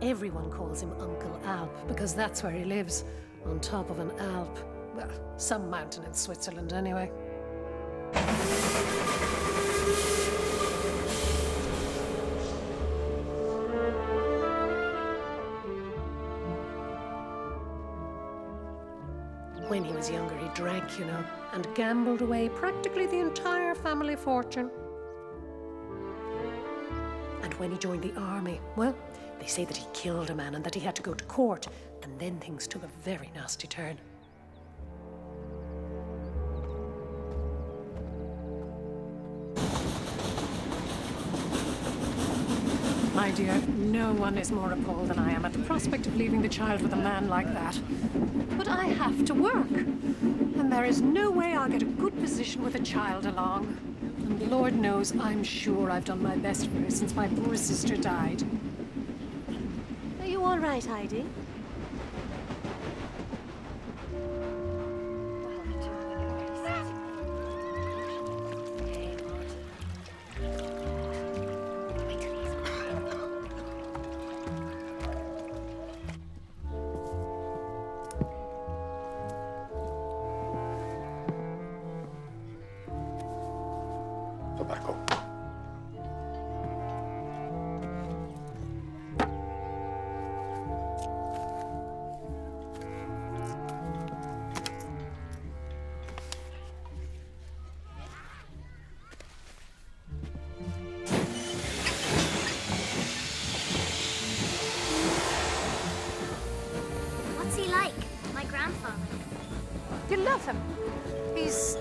Everyone calls him Uncle Alp because that's where he lives, on top of an Alp. Well, some mountain in Switzerland anyway. When he was younger, he drank, you know, and gambled away practically the entire family fortune. And when he joined the army, well, they say that he killed a man and that he had to go to court, and then things took a very nasty turn. My dear, no one is more appalled than I am at the prospect of leaving the child with a man like that. But I have to work, and there is no way I'll get a good position with a child along. And Lord knows, I'm sure I've done my best for her since my poor sister died. Are you all right, Heidi? Tobacco. What's he like? My grandfather. You love him. He's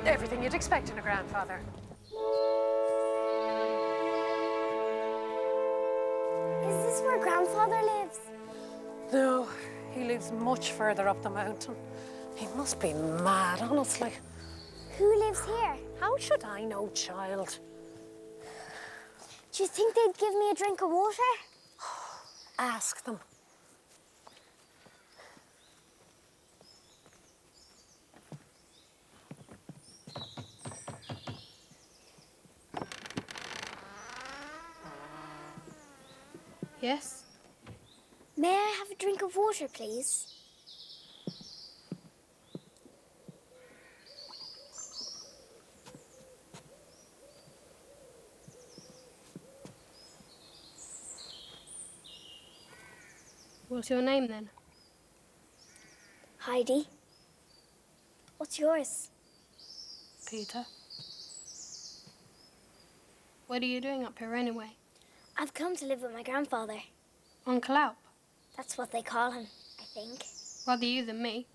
everything you'd expect in a grandfather. Is this where grandfather lives? No, he lives much further up the mountain. He must be mad, honestly. Who lives here? How should I know, child? Do you think they'd give me a drink of water? Ask them. Yes? May I have a drink of water, please? What's your name then? Heidi. What's yours? Peter. What are you doing up here anyway? I've come to live with my grandfather. Uncle Alp? That's what they call him, I think. Rather you than me.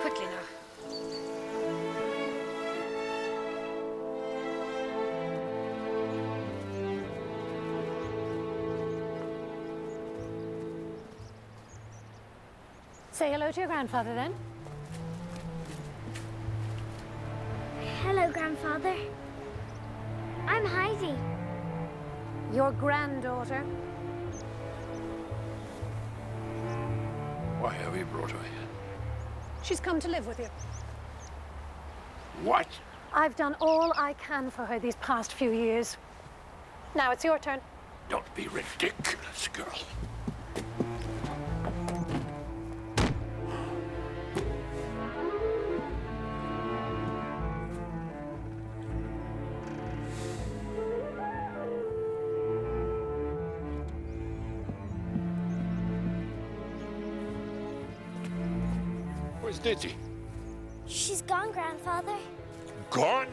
Quickly now. Say hello to your grandfather, then. Hello, grandfather. I'm Heidi. Your granddaughter. Why have you brought her here? She's come to live with you. What? I've done all I can for her these past few years. Now it's your turn. Don't be ridiculous, girl. Where's Diddy? She's gone, grandfather. Gone?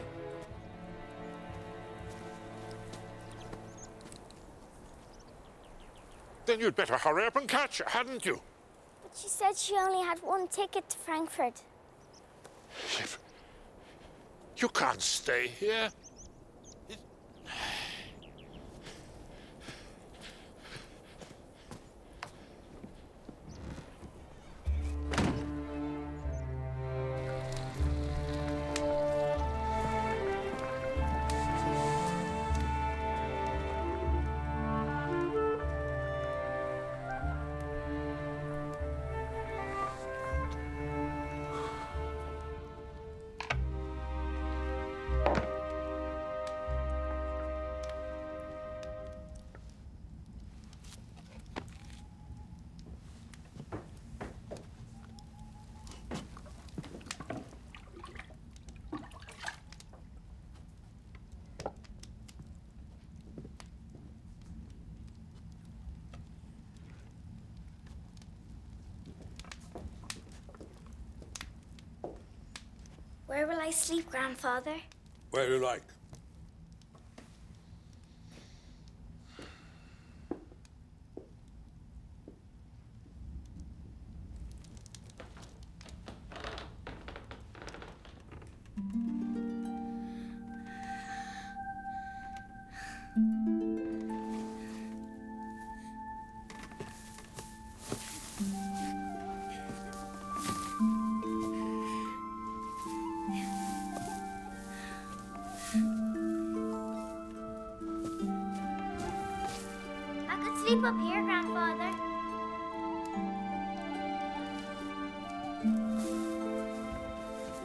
Then you'd better hurry up and catch her, hadn't you? But she said she only had one ticket to Frankfurt. You can't stay here. Where will I sleep, Grandfather? Where you like. Sleep up here, Grandfather.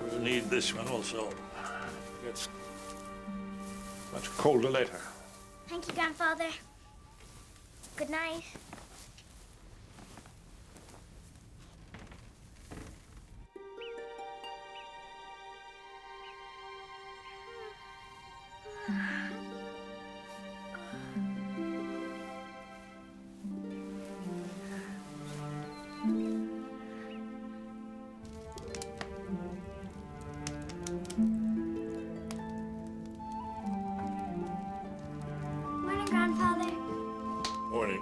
We'll need this one also. It's much colder later. Thank you, Grandfather. Good night. Morning, Grandfather. Morning.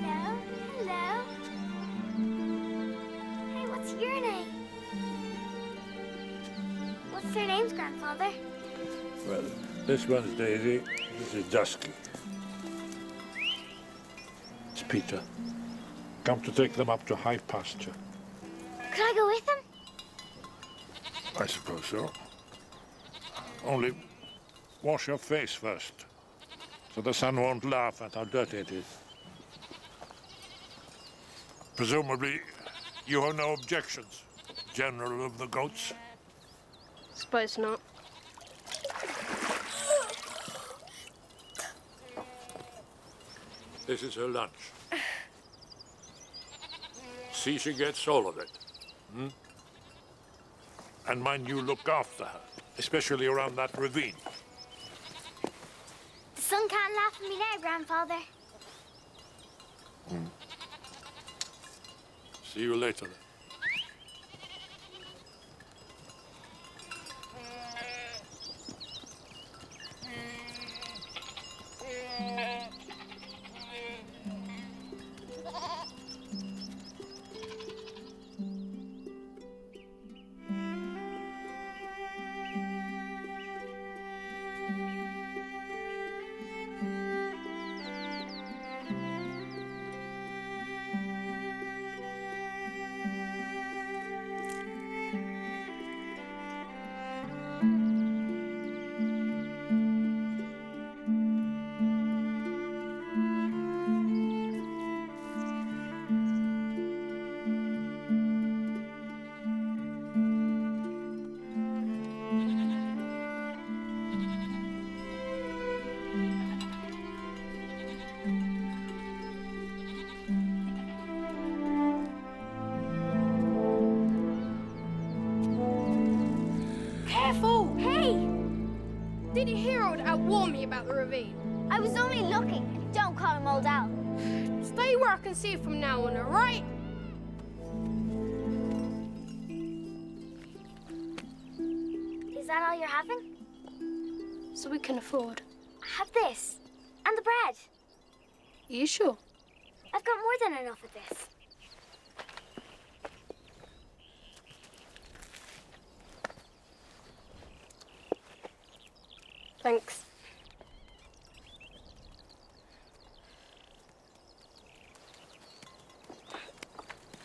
Hello? Hello? Hey, what's your name? What's their names, Grandfather? Well, this one's Daisy, this is Dusky. It's Peter. Come to take them up to high pasture. Could I go with them? I suppose so. Only wash your face first, so the sun won't laugh at how dirty it is. Presumably, you have no objections, General of the Goats. Suppose not. This is her lunch. See she gets all of it. Hmm? And mind you look after her, especially around that ravine. The sun can't laugh at me now, Grandfather. See you later. Then. Careful! Hey! Did you hear old Al warn me about the ravine? I was only looking. Don't call him Old Al. Stay where I can see you from now on, all right? Is that all you're having? So we can afford. Have this. And the bread. Are you sure? I've got more than enough of this. Thanks.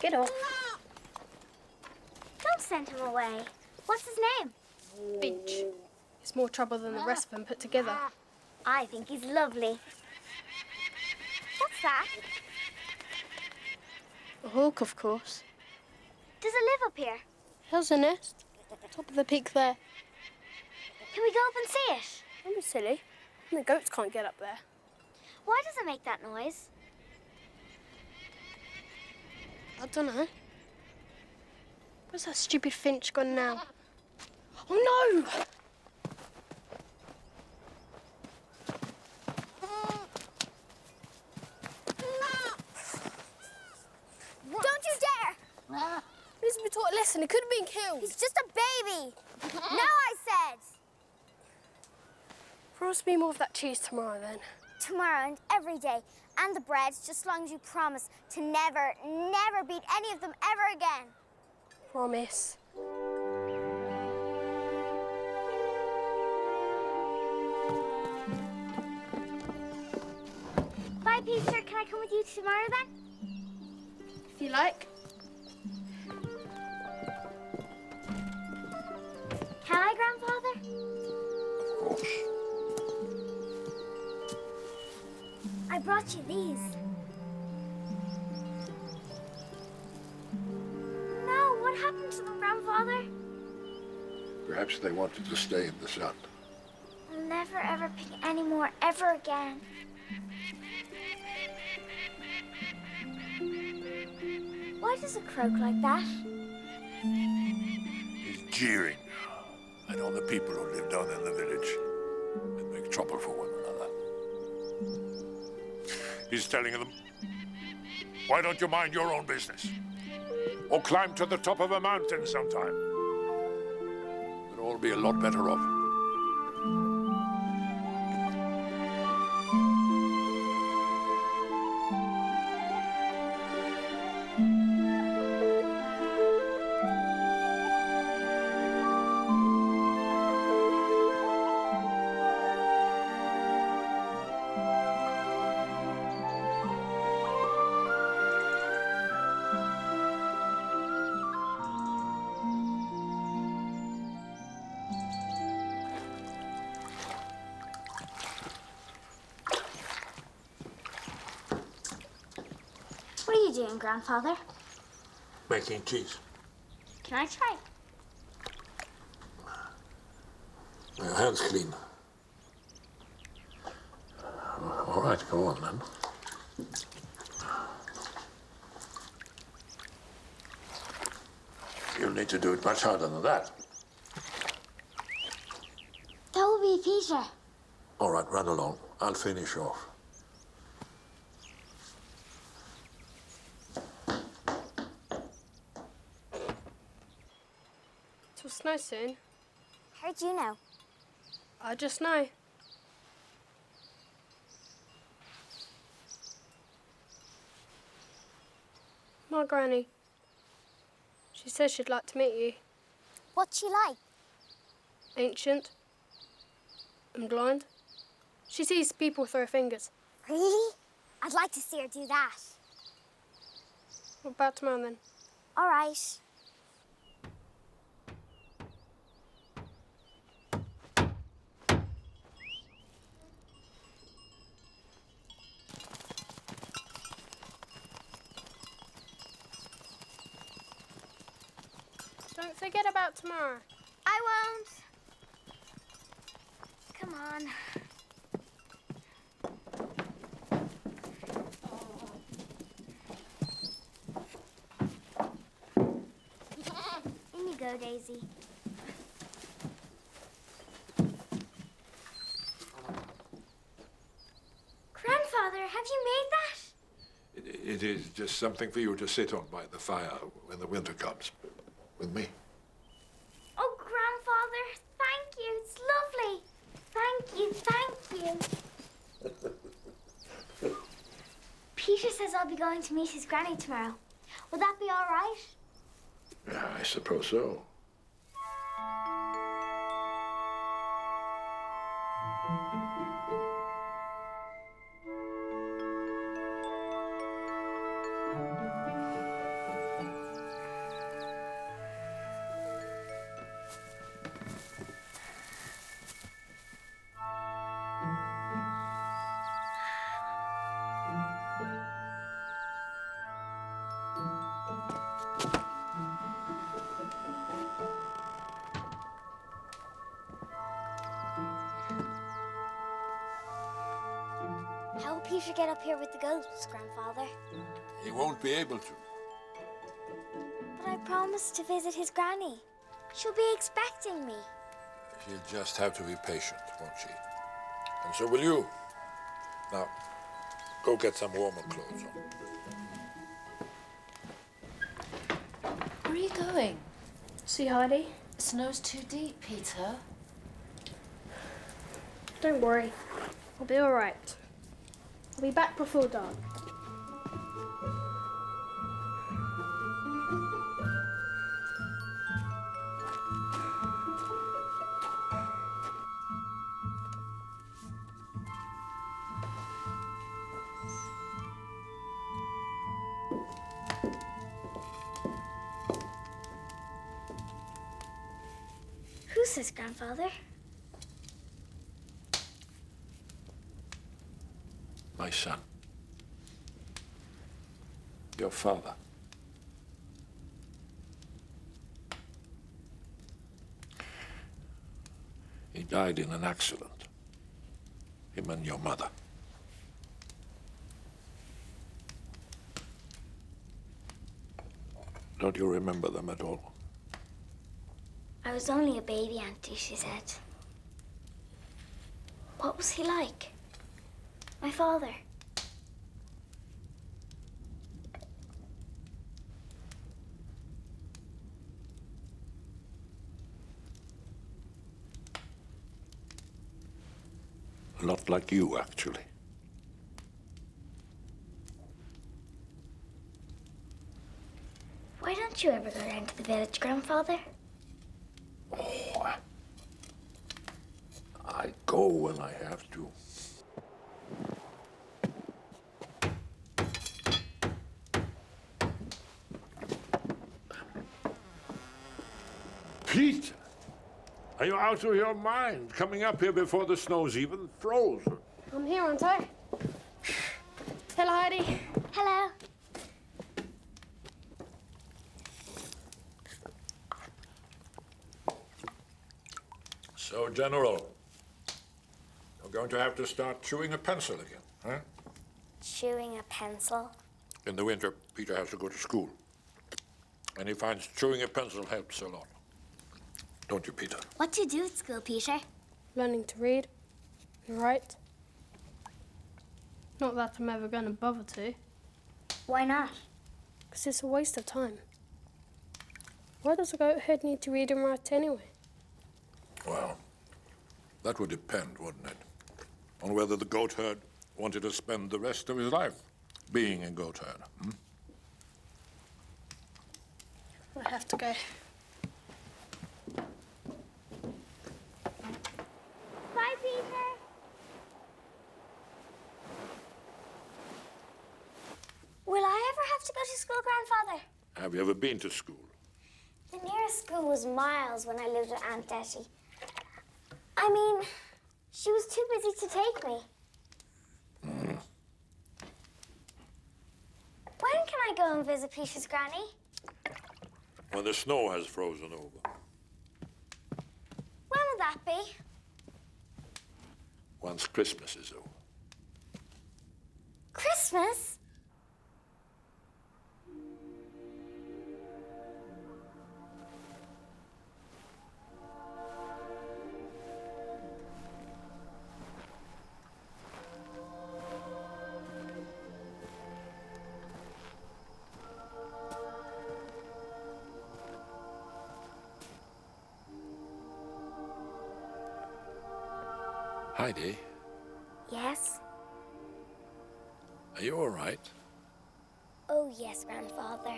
Get off. Don't send him away. What's his name? Finch. It's more trouble than the rest of them put together. I think he's lovely. What's that? hawk, of course. Does it live up here? How's the nest? Top of the peak there. Can we go up and see it? Don't be silly. The goats can't get up there. Why does it make that noise? I don't know. Where's that stupid finch gone now? Oh, no! Don't you dare! He's been taught a lesson. He could have been killed. He's just a baby. No, I said. Promise me more of that cheese tomorrow, then. Tomorrow and every day. And the bread, just as long as you promise to never, never beat any of them ever again. Promise. Bye, Peter. Can I come with you tomorrow, then? If you like. Can I, Grandfather? Of course. I brought you these. No, what happened to them, Grandfather? Perhaps they wanted to stay in the sun. I'll never, ever pick any more ever again. Why does it croak like that? He's jeering at all the people who live down in the village and make trouble for one another. He's telling them, why don't you mind your own business? Or climb to the top of a mountain sometime. We'll all be a lot better off. What are you doing, Grandfather? Making cheese. Can I try? Your hands clean. All right, go on then. You'll need to do it much harder than that. That will be Peter. All right, run along. I'll finish off. It'll snow soon. How'd you know? I just know. My granny. She says she'd like to meet you. What's she like? Ancient and blind. She sees people through her fingers. Really? I'd like to see her do that. What about tomorrow then? All right. Don't forget about tomorrow. I won't. Come on. In you go, Daisy. Grandfather, have you made that? It is just something for you to sit on by the fire when the winter comes. With me. Oh, Grandfather, thank you. It's lovely. Thank you, thank you. Peter says I'll be going to meet his granny tomorrow. Will that be all right? Yeah, I suppose so. Peter get up here with the goats, Grandfather? He won't be able to. But I promised to visit his granny. She'll be expecting me. She'll just have to be patient, won't she? And so will you. Now, go get some warmer clothes on. Where are you going? See Heidi? The snow's too deep, Peter. Don't worry. I'll be all right. I'll be back before dawn. Who's this, Grandfather? My son. Your father. He died in an accident. Him and your mother. Don't you remember them at all? I was only a baby, Auntie, she said. What was he like? My father. A lot like you, actually. Why don't you ever go down to the village, Grandfather? Oh, I go when I have to. Peter, are you out of your mind? Coming up here before the snow's even frozen. I'm here, aren't I? Hello, Heidi. Hello. So, General, you're going to have to start chewing a pencil again, huh? Chewing a pencil. In the winter, Peter has to go to school. And he finds chewing a pencil helps a lot. Don't you, Peter? What do you do at school, Peter? Learning to read and write. Not that I'm ever going to bother to, Why not? because it's a waste of time. Why does a goat herd need to read and write anyway? Well, that would depend, wouldn't it? On whether the goat herd wanted to spend the rest of his life being a goat herd. Hmm? I have to go. Bye, Peter. Will I ever have to go to school, Grandfather? Have you ever been to school? The nearest school was miles when I lived with Aunt Betty. I mean, she was too busy to take me. Mm. When can I go and visit Peter's granny? When the snow has frozen over. When will that be? Once Christmas is over. Christmas? Heidi, Yes. are you all right? Oh, yes, Grandfather.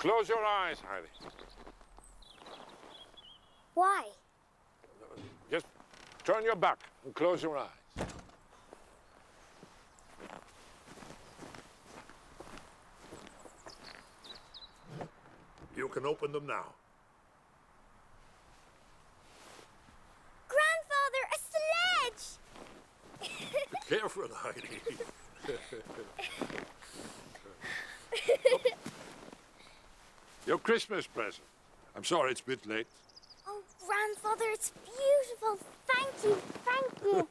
Close your eyes, Heidi. Why? Just turn your back and close your eyes. You can open them now. Grandfather, a sledge! Be careful, Heidi. Your Christmas present. I'm sorry it's a bit late. Oh, Grandfather, it's beautiful. Thank you, thank you.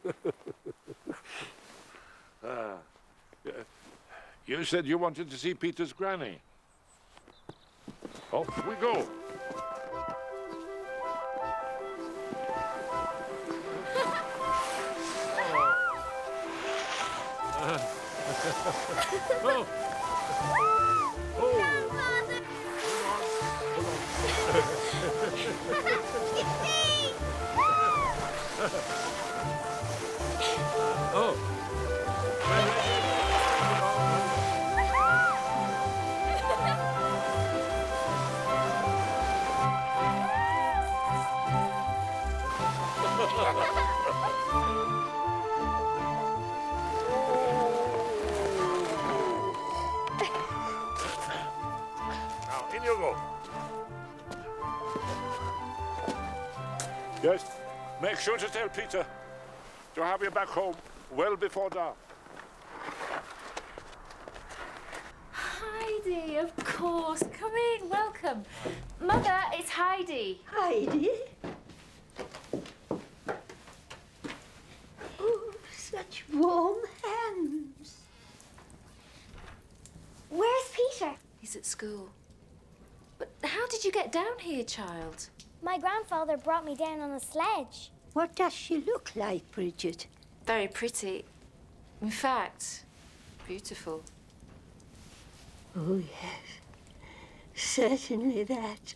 You said you wanted to see Peter's granny. Off we go. Oh. Grandfather! Yippee! Oh. Now, in you go. Yes, make sure to tell Peter to have you back home well before dark. Heidi, of course. Come in, welcome. Mother, it's Heidi. Heidi? Oh, such warm hands. Where's Peter? He's at school. But how did you get down here, child? My grandfather brought me down on a sledge. What does she look like, Bridget? Very pretty. In fact, beautiful. Oh, yes. Certainly that.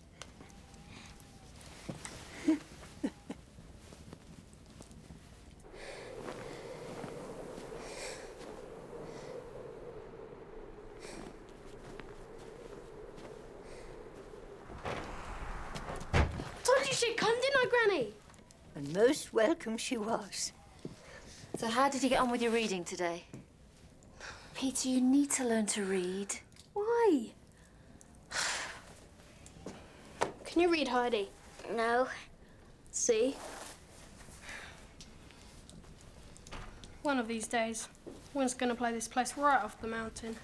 Told you she'd come, didn't I, Granny? And most welcome she was. So how did you get on with your reading today? Peter, you need to learn to read. Why? Can you read, Heidi? No. See? One of these days, one's gonna play this place right off the mountain.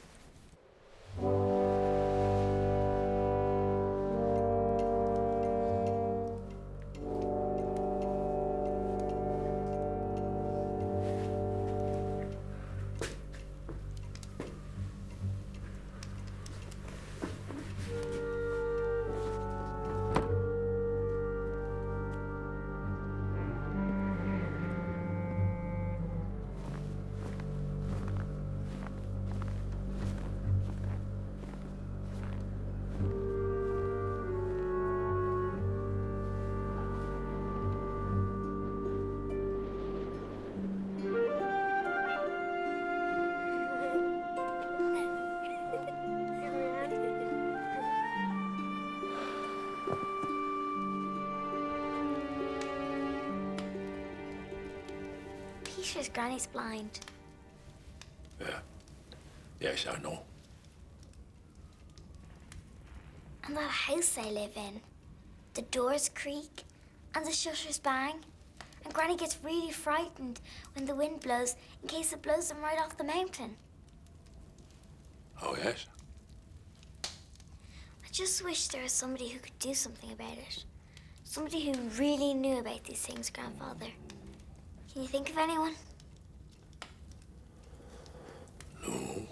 Peter's granny's blind. Yeah. Yes, I know. And that house they live in, the doors creak and the shutters bang. And Granny gets really frightened when the wind blows in case it blows them right off the mountain. Oh, yes? I just wish there was somebody who could do something about it. Somebody who really knew about these things, Grandfather. Can you think of anyone? No.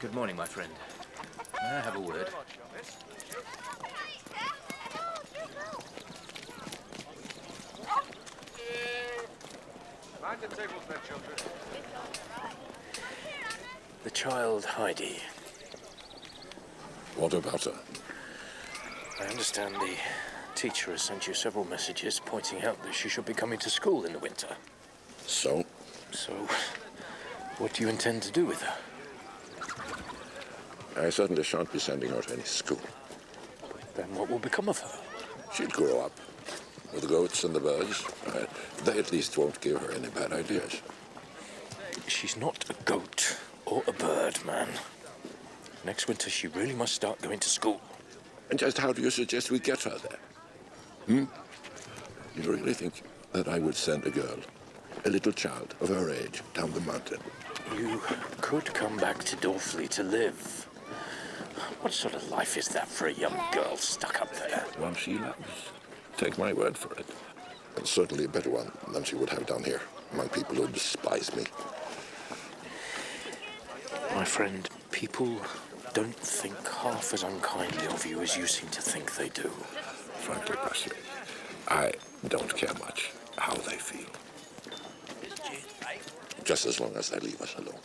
Good morning, my friend. May I have a word? Mind the tables there, children. The child, Heidi. What about her? I understand the teacher has sent you several messages pointing out that she should be coming to school in the winter. So? So, what do you intend to do with her? I certainly shan't be sending her to any school. Then what will become of her? She'll grow up with the goats and the birds. They at least won't give her any bad ideas. She's not a goat or a bird, man. Next winter, she really must start going to school. And just how do you suggest we get her there? You really think that I would send a girl, a little child of her age, down the mountain? You could come back to Dorfley to live. What sort of life is that for a young girl stuck up there? One she loves. Take my word for it. And certainly a better one than she would have down here, among people who despise me. My friend, people don't think half as unkindly of you as you seem to think they do. Frankly, Presley, I don't care much how they feel. Just as long as they leave us alone.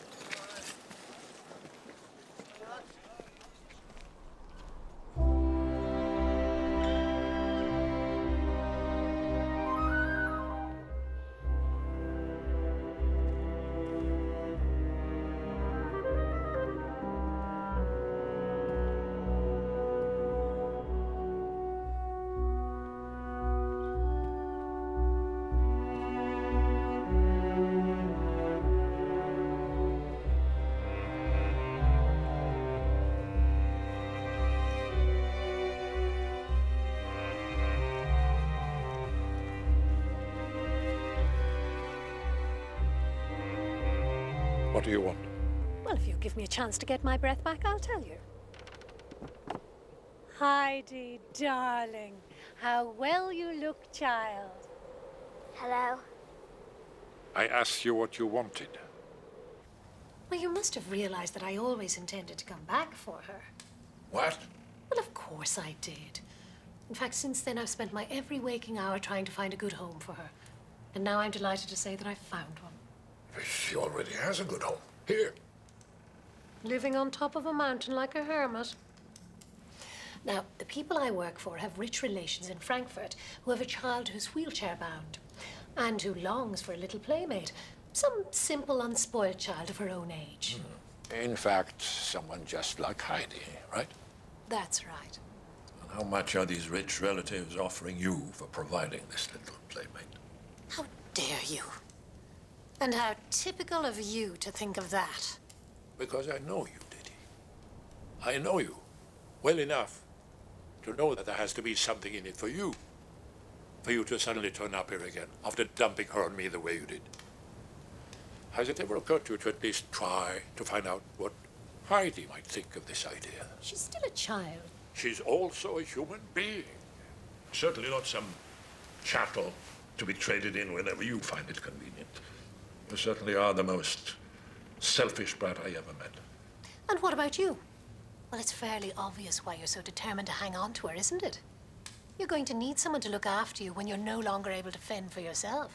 What do you want? Well, if you give me a chance to get my breath back, I'll tell you. Heidi, darling, how well you look, child. Hello. I asked you what you wanted. Well, you must have realized that I always intended to come back for her. What? Well, of course I did. In fact, since then, I've spent my every waking hour trying to find a good home for her. And now I'm delighted to say that I've found one. She already has a good home. Here. Living on top of a mountain like a hermit. Now, the people I work for have rich relations in Frankfurt who have a child who's wheelchair-bound and who longs for a little playmate. Some simple, unspoiled child of her own age. In fact, someone just like Heidi, right? That's right. And how much are these rich relatives offering you for providing this little playmate? How dare you? And how typical of you to think of that. Because I know you, Diddy. I know you well enough to know that there has to be something in it for you. For you to suddenly turn up here again after dumping her on me the way you did. Has it ever occurred to you to at least try to find out what Heidi might think of this idea? She's still a child. She's also a human being. Certainly not some chattel to be traded in whenever you find it convenient. You certainly are the most selfish brat I ever met. And what about you? Well, it's fairly obvious why you're so determined to hang on to her, isn't it? You're going to need someone to look after you when you're no longer able to fend for yourself.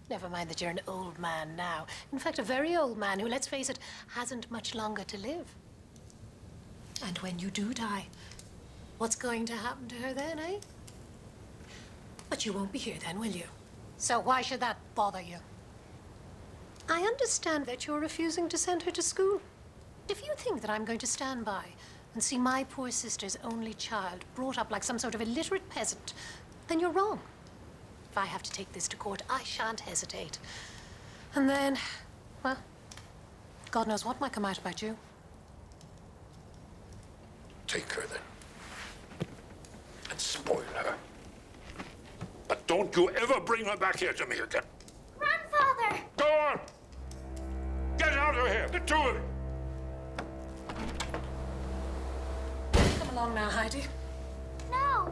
Never mind that you're an old man now. In fact, a very old man who, let's face it, hasn't much longer to live. And when you do die, what's going to happen to her then, eh? But you won't be here then, will you? So why should that bother you? I understand that you're refusing to send her to school. If you think that I'm going to stand by and see my poor sister's only child brought up like some sort of illiterate peasant, then you're wrong. If I have to take this to court, I shan't hesitate. And then, well, God knows what might come out about you. Take her then. And spoil her. But don't you ever bring her back here to me again. Grandfather! Go on! Get out of here, the two of you! Come along now, Heidi. No!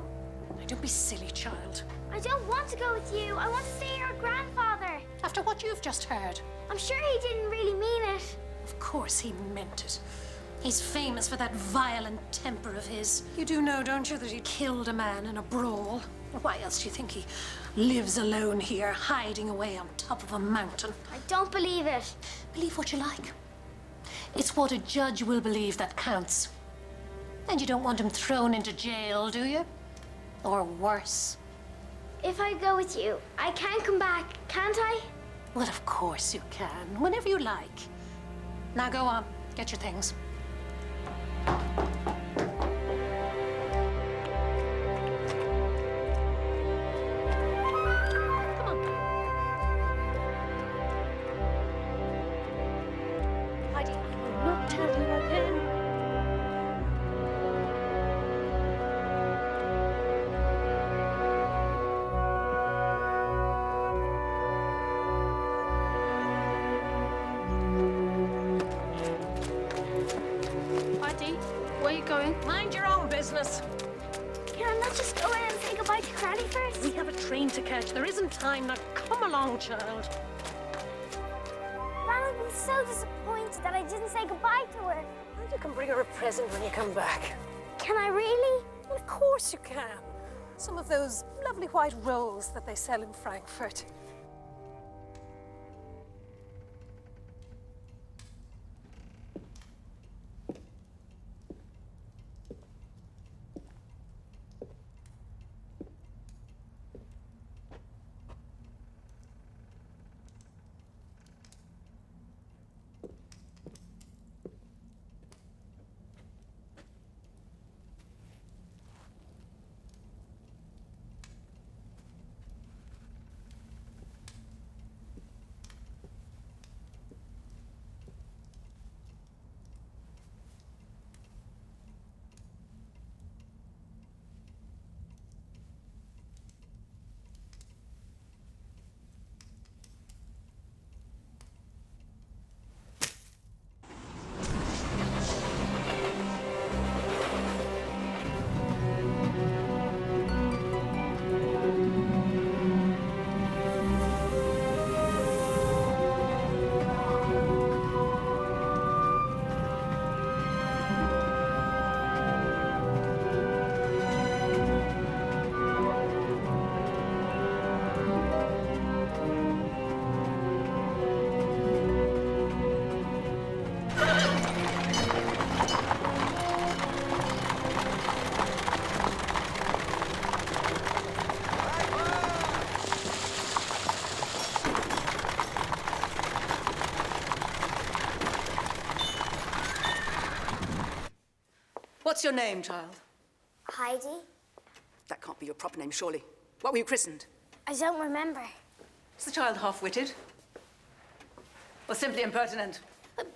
Now, don't be silly, child. I don't want to go with you. I want to stay here with Grandfather. After what you've just heard. I'm sure he didn't really mean it. Of course he meant it. He's famous for that violent temper of his. You do know, don't you, that he killed a man in a brawl? Why else do you think he lives alone here, hiding away on top of a mountain? I don't believe it. Believe what you like. It's what a judge will believe that counts. And you don't want him thrown into jail, do you? Or worse. If I go with you, I can come back, can't I? Well, of course you can, whenever you like. Now go on, get your things. Heidi, I will not tell you again. Heidi, where are you going? Mind your own business. Can I not just go in and say goodbye to Granny first? We have a train to catch. There isn't time. Now come along, child. Gran would be so disappointed that I didn't say goodbye to her. And you can bring her a present when you come back. Can I really? Well, of course you can. Some of those lovely white rolls that they sell in Frankfurt. What's your name, child? Heidi? That can't be your proper name, surely. What were you christened? I don't remember. Is the child half-witted? Or simply impertinent?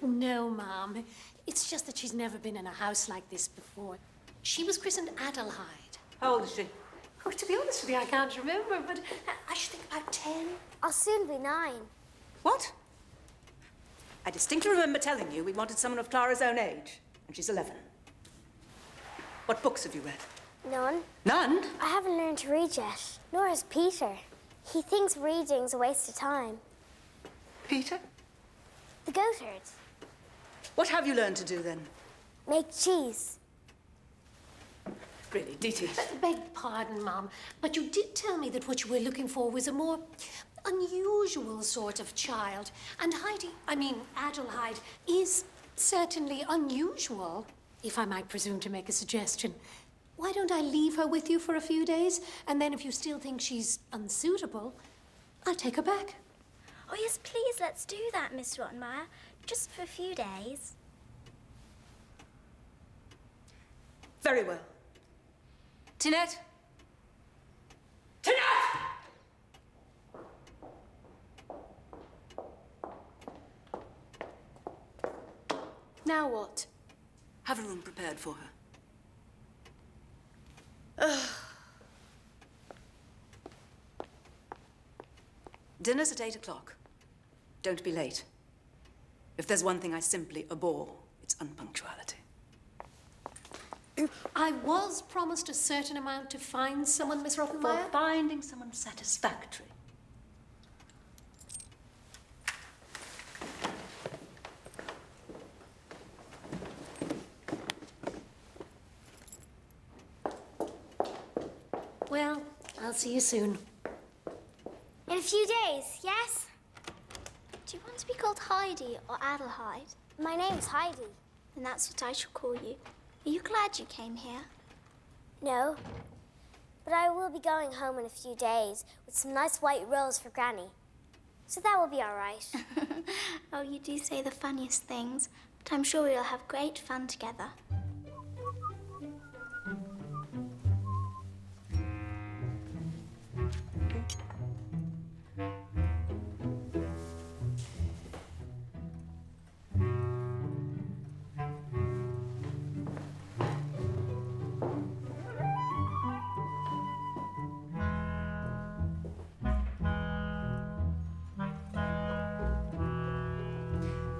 No, Mom. It's just that she's never been in a house like this before. She was christened Adelheid. How old is she? Oh, to be honest with you, I can't remember, but I should think about 10. I'll soon be 9. What? I distinctly remember telling you we wanted someone of Clara's own age, and she's 11. What books have you read? None. None? I haven't learned to read yet. Nor has Peter. He thinks reading's a waste of time. Peter? The goatherd. What have you learned to do, then? Make cheese. Really, Diti? Beg pardon, Mom, but you did tell me that what you were looking for was a more unusual sort of child. And Adelheid, is certainly unusual, if I might presume to make a suggestion. Why don't I leave her with you for a few days, and then if you still think she's unsuitable, I'll take her back. Oh, yes, please, let's do that, Miss Rottenmeier. Just for a few days. Very well. Tinette? Tinette! Now what? Have a room prepared for her. Dinner's at 8 o'clock. Don't be late. If there's one thing I simply abhor, it's unpunctuality. I was promised a certain amount to find someone, Miss For Rottenmeier. finding someone satisfactory. Well, I'll see you soon. In a few days, yes? Do you want to be called Heidi or Adelheid? My name's Heidi. And that's what I shall call you. Are you glad you came here? No. But I will be going home in a few days with some nice white rolls for Granny. So that will be all right. Oh, you do say the funniest things, but I'm sure we'll have great fun together.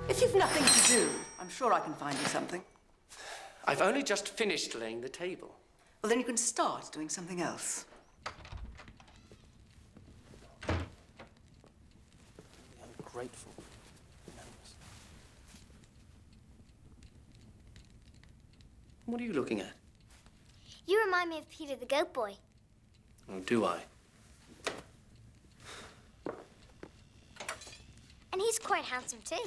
If you've nothing to do, I'm sure I can find you something. I've only just finished laying the table. Well, then you can start doing something else. Ungrateful. What are you looking at? You remind me of Peter the Goat Boy. Oh, do I? And he's quite handsome, too.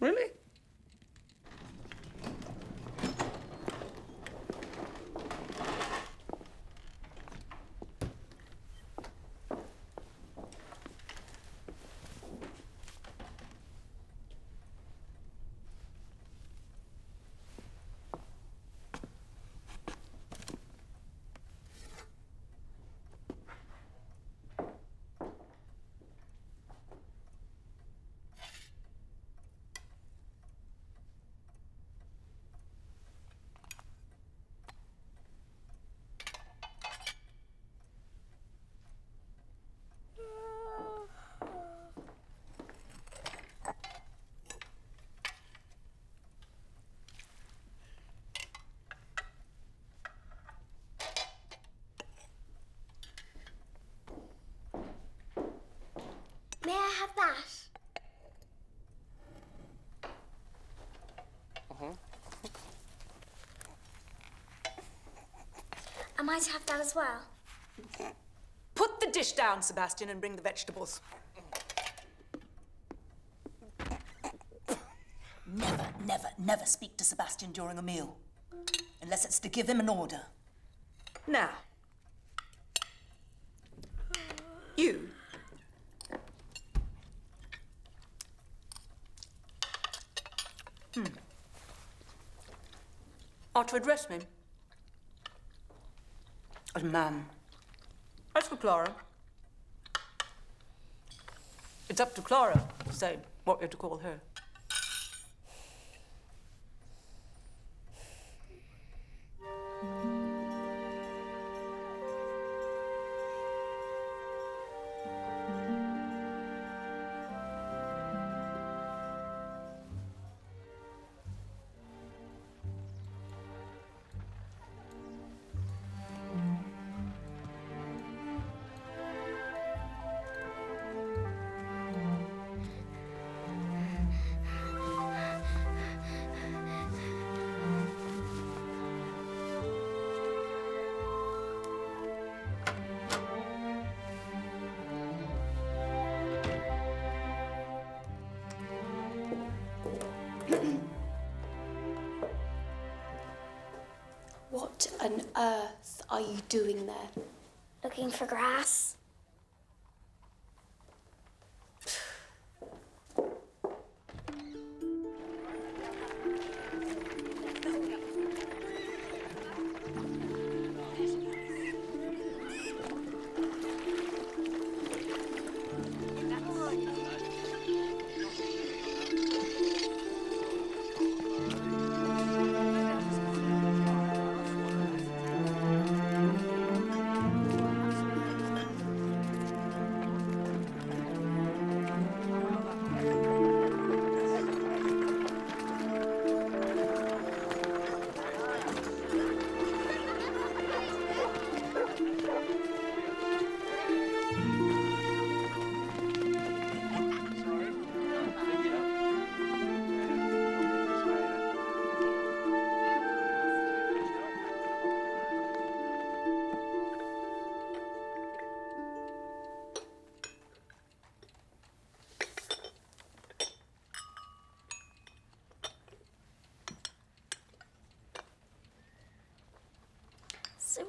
Really? May I have that? I might have that as well. Put the dish down, Sebastian, and bring the vegetables. Never, never, never speak to Sebastian during a meal. Unless it's to give him an order. Now. You. Are to address me as ma'am. As for Clara, it's up to Clara to say what you're to call her. What on earth are you doing there? Looking for grass.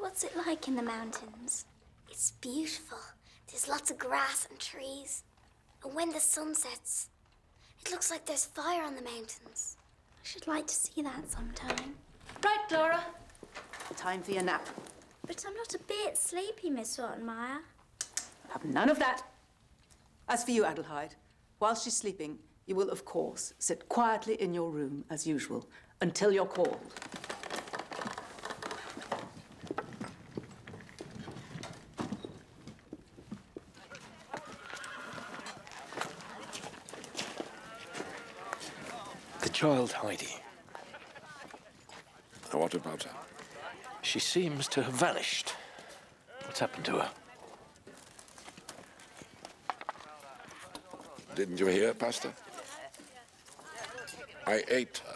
what's it like in the mountains? It's beautiful. There's lots of grass and trees. And when the sun sets, it looks like there's fire on the mountains. I should like to see that sometime. Right, Clara. Time for your nap. But I'm not a bit sleepy, Miss Rottenmeier. Have none of that. As for you, Adelheid, while she's sleeping, you will, of course, sit quietly in your room, as usual, until you're called. The child, Heidi. What about her? She seems to have vanished. What's happened to her? Didn't you hear, Pastor? I ate her.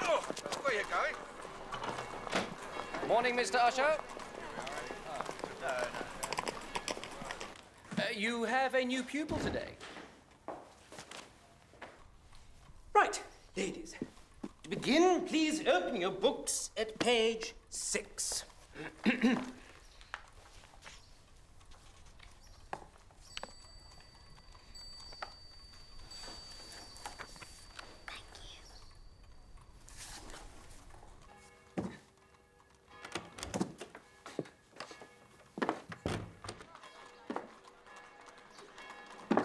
Oh, where are you going? Morning, Mr. Usher. You have a new pupil today. Right, ladies. To begin, please open your books at page 6.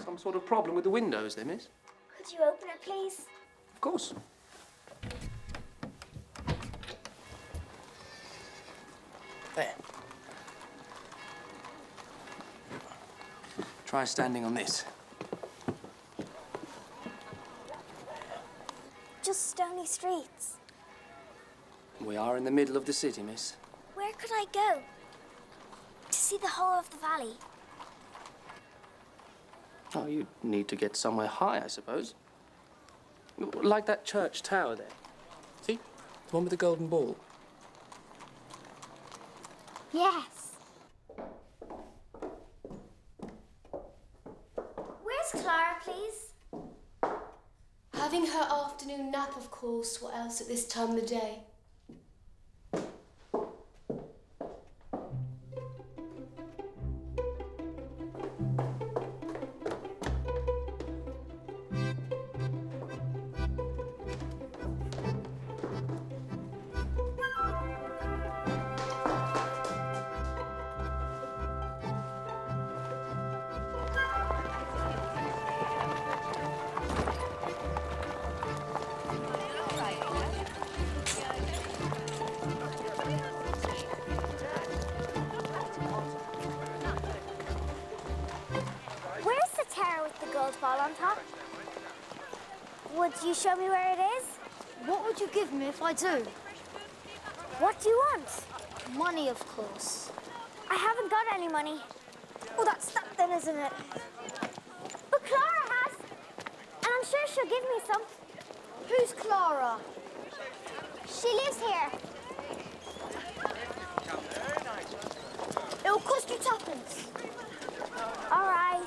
Some sort of problem with the windows there, miss? Could you open it, please? Of course. There. Try standing on this. Just stony streets. We are in the middle of the city, miss. Where could I go? To see the whole of the valley. Oh, you need to get somewhere high, I suppose. Like that church tower there. See? The one with the golden ball. Yes. Where's Clara, please? Having her afternoon nap, of course. What else at this time of the day? Where's the tower with the gold ball on top? Would you show me where it is? What would you give me if I do? What do you want? Money, of course. I haven't got any money. Oh, that's that then, isn't it? But Clara has. And I'm sure she'll give me some. Who's Clara? She lives here. It'll cost you tuppence. All right.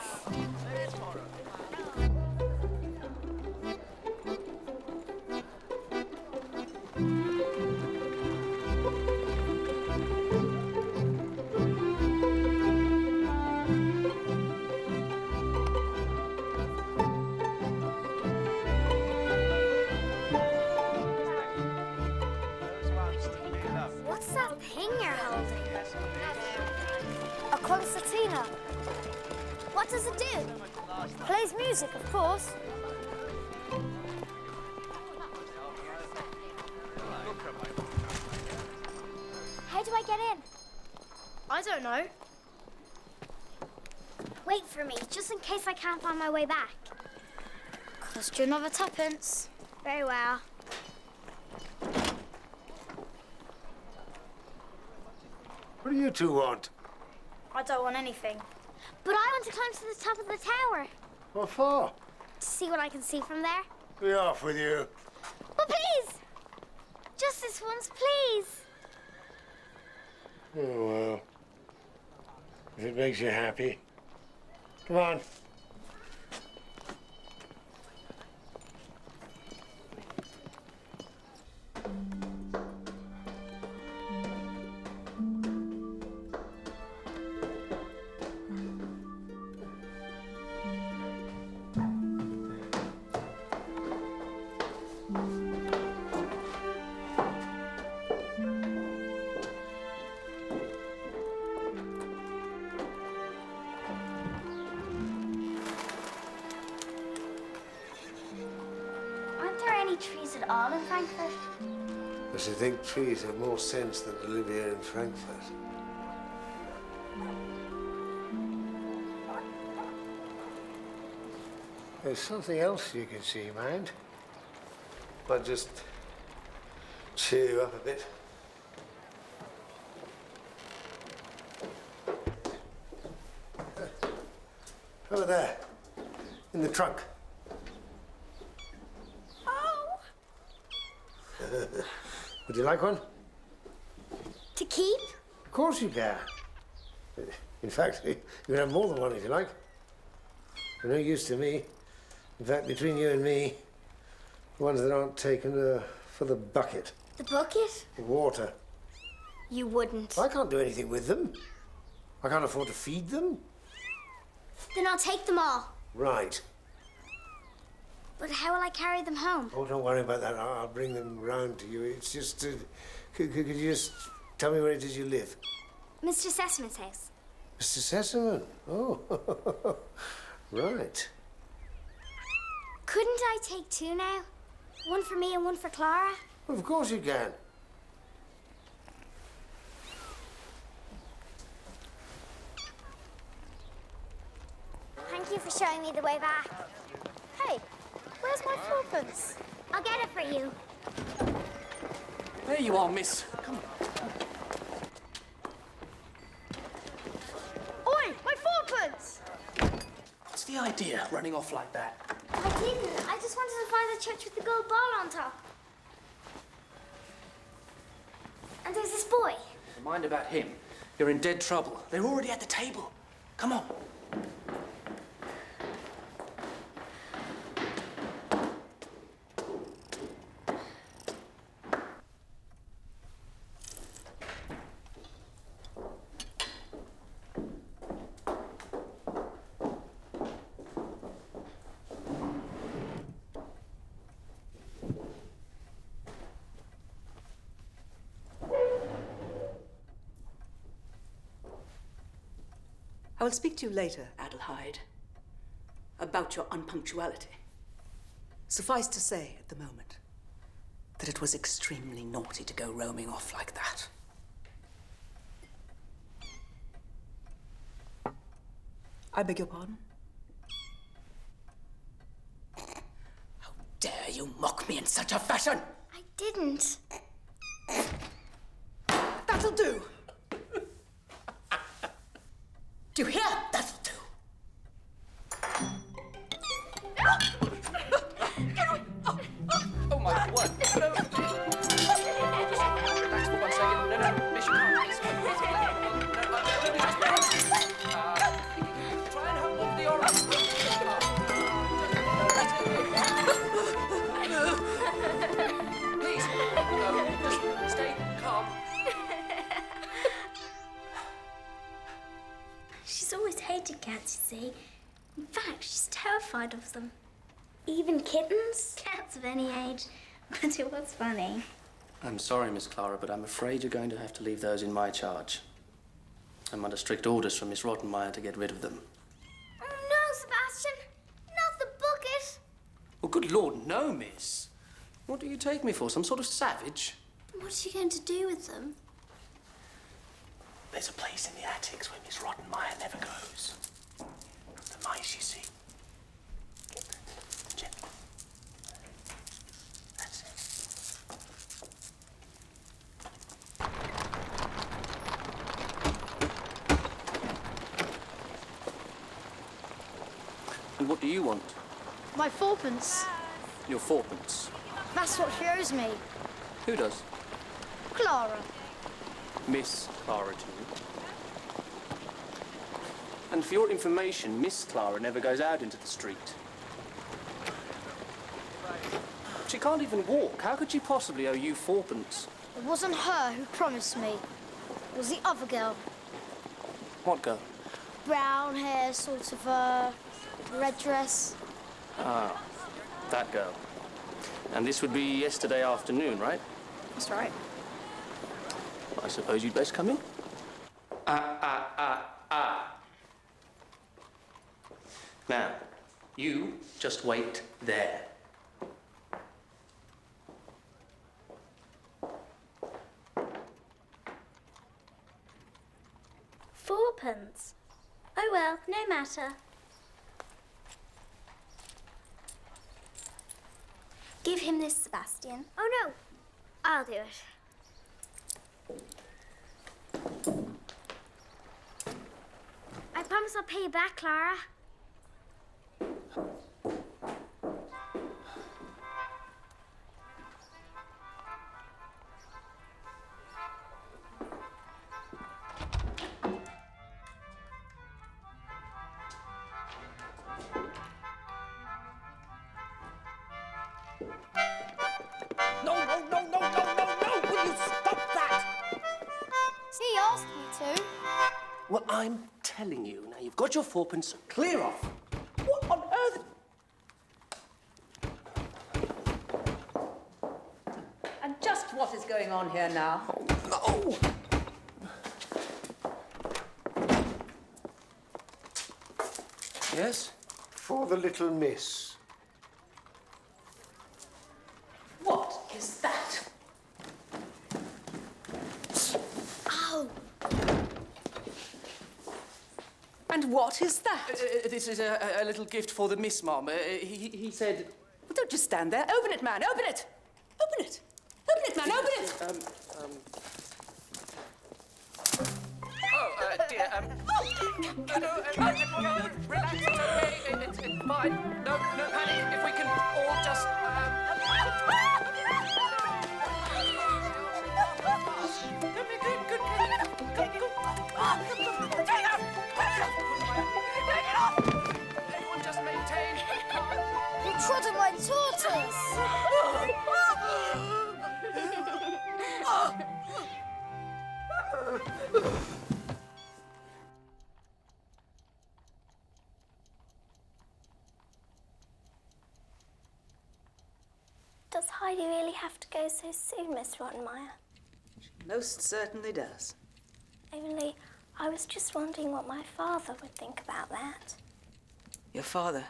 What's that thing you're holding? A concertina. What does it do? Plays music, of course. How do I get in? I don't know. Wait for me, just in case I can't find my way back. Cost you another tuppence. Very well. What do you two want? I don't want anything. But I want to climb to the top of the tower What for? to see what I can see from there. Be off with you. But please! Just this once, please! Oh, well. If it makes you happy. Come on. any trees at all in Frankfurt? Does she think trees have more sense than to live here in Frankfurt? There's something else you can see, mind. Might just cheer you up a bit. Over there, in the trunk. Oh! Would you like one? To keep? Of course you can. In fact, you can have more than one if you like. They're no use to me. In fact, between you and me, the ones that aren't taken are for the bucket. The bucket? The water. You wouldn't. I can't do anything with them. I can't afford to feed them. Then I'll take them all. Right. But how will I carry them home? Oh, don't worry about that. I'll bring them round to you. It's just... could you just tell me where it is you live? Mr. Sesame's house. Mr. Sesame? Oh, right. Couldn't I take two now? One for me and one for Clara? Well, of course you can. Thank you for showing me the way back. Hey, where's my fourpence? I'll get it for you. There you are, miss. Come on. Oi, my fourpence! What's the idea, running off like that? I didn't. I just wanted to find the church with the gold ball on top. And there's this boy. Mind about him. You're in dead trouble. They're already at the table. Come on. I will speak to you later, Adelheid, about your unpunctuality. Suffice to say, at the moment, that it was extremely naughty to go roaming off like that. I beg your pardon? How dare you mock me in such a fashion? I didn't. That'll do. Do you hear? That'll do. Oh my word. No. Relax for 1 second. No, miss, you can't. Try and help off the orange. Please, just stay calm. She's always hated cats, you see. In fact, she's terrified of them. Even kittens? Cats of any age. But it was funny. I'm sorry, Miss Clara, but I'm afraid you're going to have to leave those in my charge. I'm under strict orders from Miss Rottenmeier to get rid of them. Oh, no, Sebastian. Not the bucket. Well, good Lord, no, miss. What do you take me for, some sort of savage? What are you going to do with them? There's a place in the attics where Miss Rottenmeier never goes. The mice, you see. Gently. That's it. And what do you want? My fourpence. Your fourpence. That's what she owes me. Who does? Clara. Miss Clara to you. And for your information, Miss Clara never goes out into the street. She can't even walk. How could she possibly owe you fourpence? It wasn't her who promised me. It was the other girl. What girl? Brown hair, sort of, red dress. Ah, that girl. And this would be yesterday afternoon, right? That's right. I suppose you'd best come in. Now, you just wait there. fourpence. Oh well, no matter. Give him this, Sebastian. Oh no, I'll do it. I promise I'll pay you back, Clara. He asked me to. Well, I'm telling you, now you've got your fourpence, clear off. What on earth? And just what is going on here now? Oh, no. Yes? For the little miss. What is that? Ow! And what is that? This is a little gift for the miss, Mum. He said... Well, don't just stand there. Open it, man. Open it. Open it. Open it, man. Open it. Dear, no, relax, it's okay, it's fine. No panic, if we can all just, Everyone just maintain calm. You trod on my tortoise! Does Heidi really have to go so soon, Miss Rottenmeier? Most certainly does. Only, I was just wondering what my father would think about that. Your father?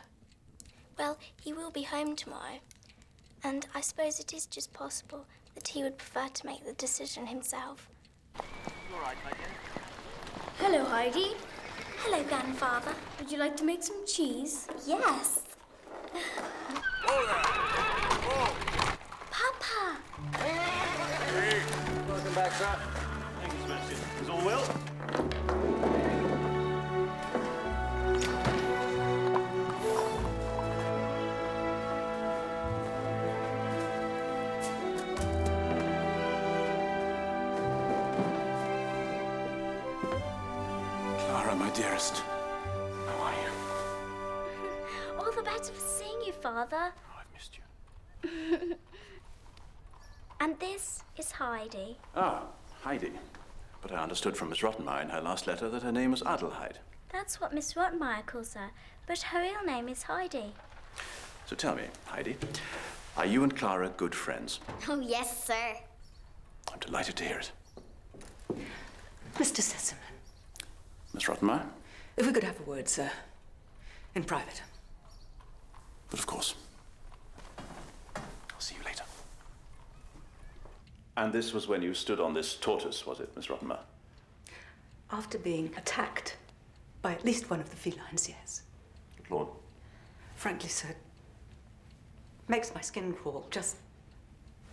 Well, he will be home tomorrow, and I suppose it is just possible that he would prefer to make the decision himself. All right, my dear. Hello, Heidi. Hello, grandfather. Would you like to make some cheese? Yes. Papa! Welcome back, sir. Thank you, Sebastian. Is all well? Clara, my dearest. How are you? All the better for seeing you, Father. Oh, I've missed you. And this is Heidi. Ah, Heidi. But I understood from Miss Rottenmeier in her last letter that her name was Adelheid. That's what Miss Rottenmeier calls her, but her real name is Heidi. So tell me, Heidi, are you and Clara good friends? Oh, yes, sir. I'm delighted to hear it. Mr. Sesemann. Miss Rottenmeier? If we could have a word, sir. In private. But of course. I'll see you later. And this was when you stood on this tortoise, was it, Miss Rottenmeier? After being attacked by at least one of the felines, yes. Good Lord. Frankly, sir, makes my skin crawl just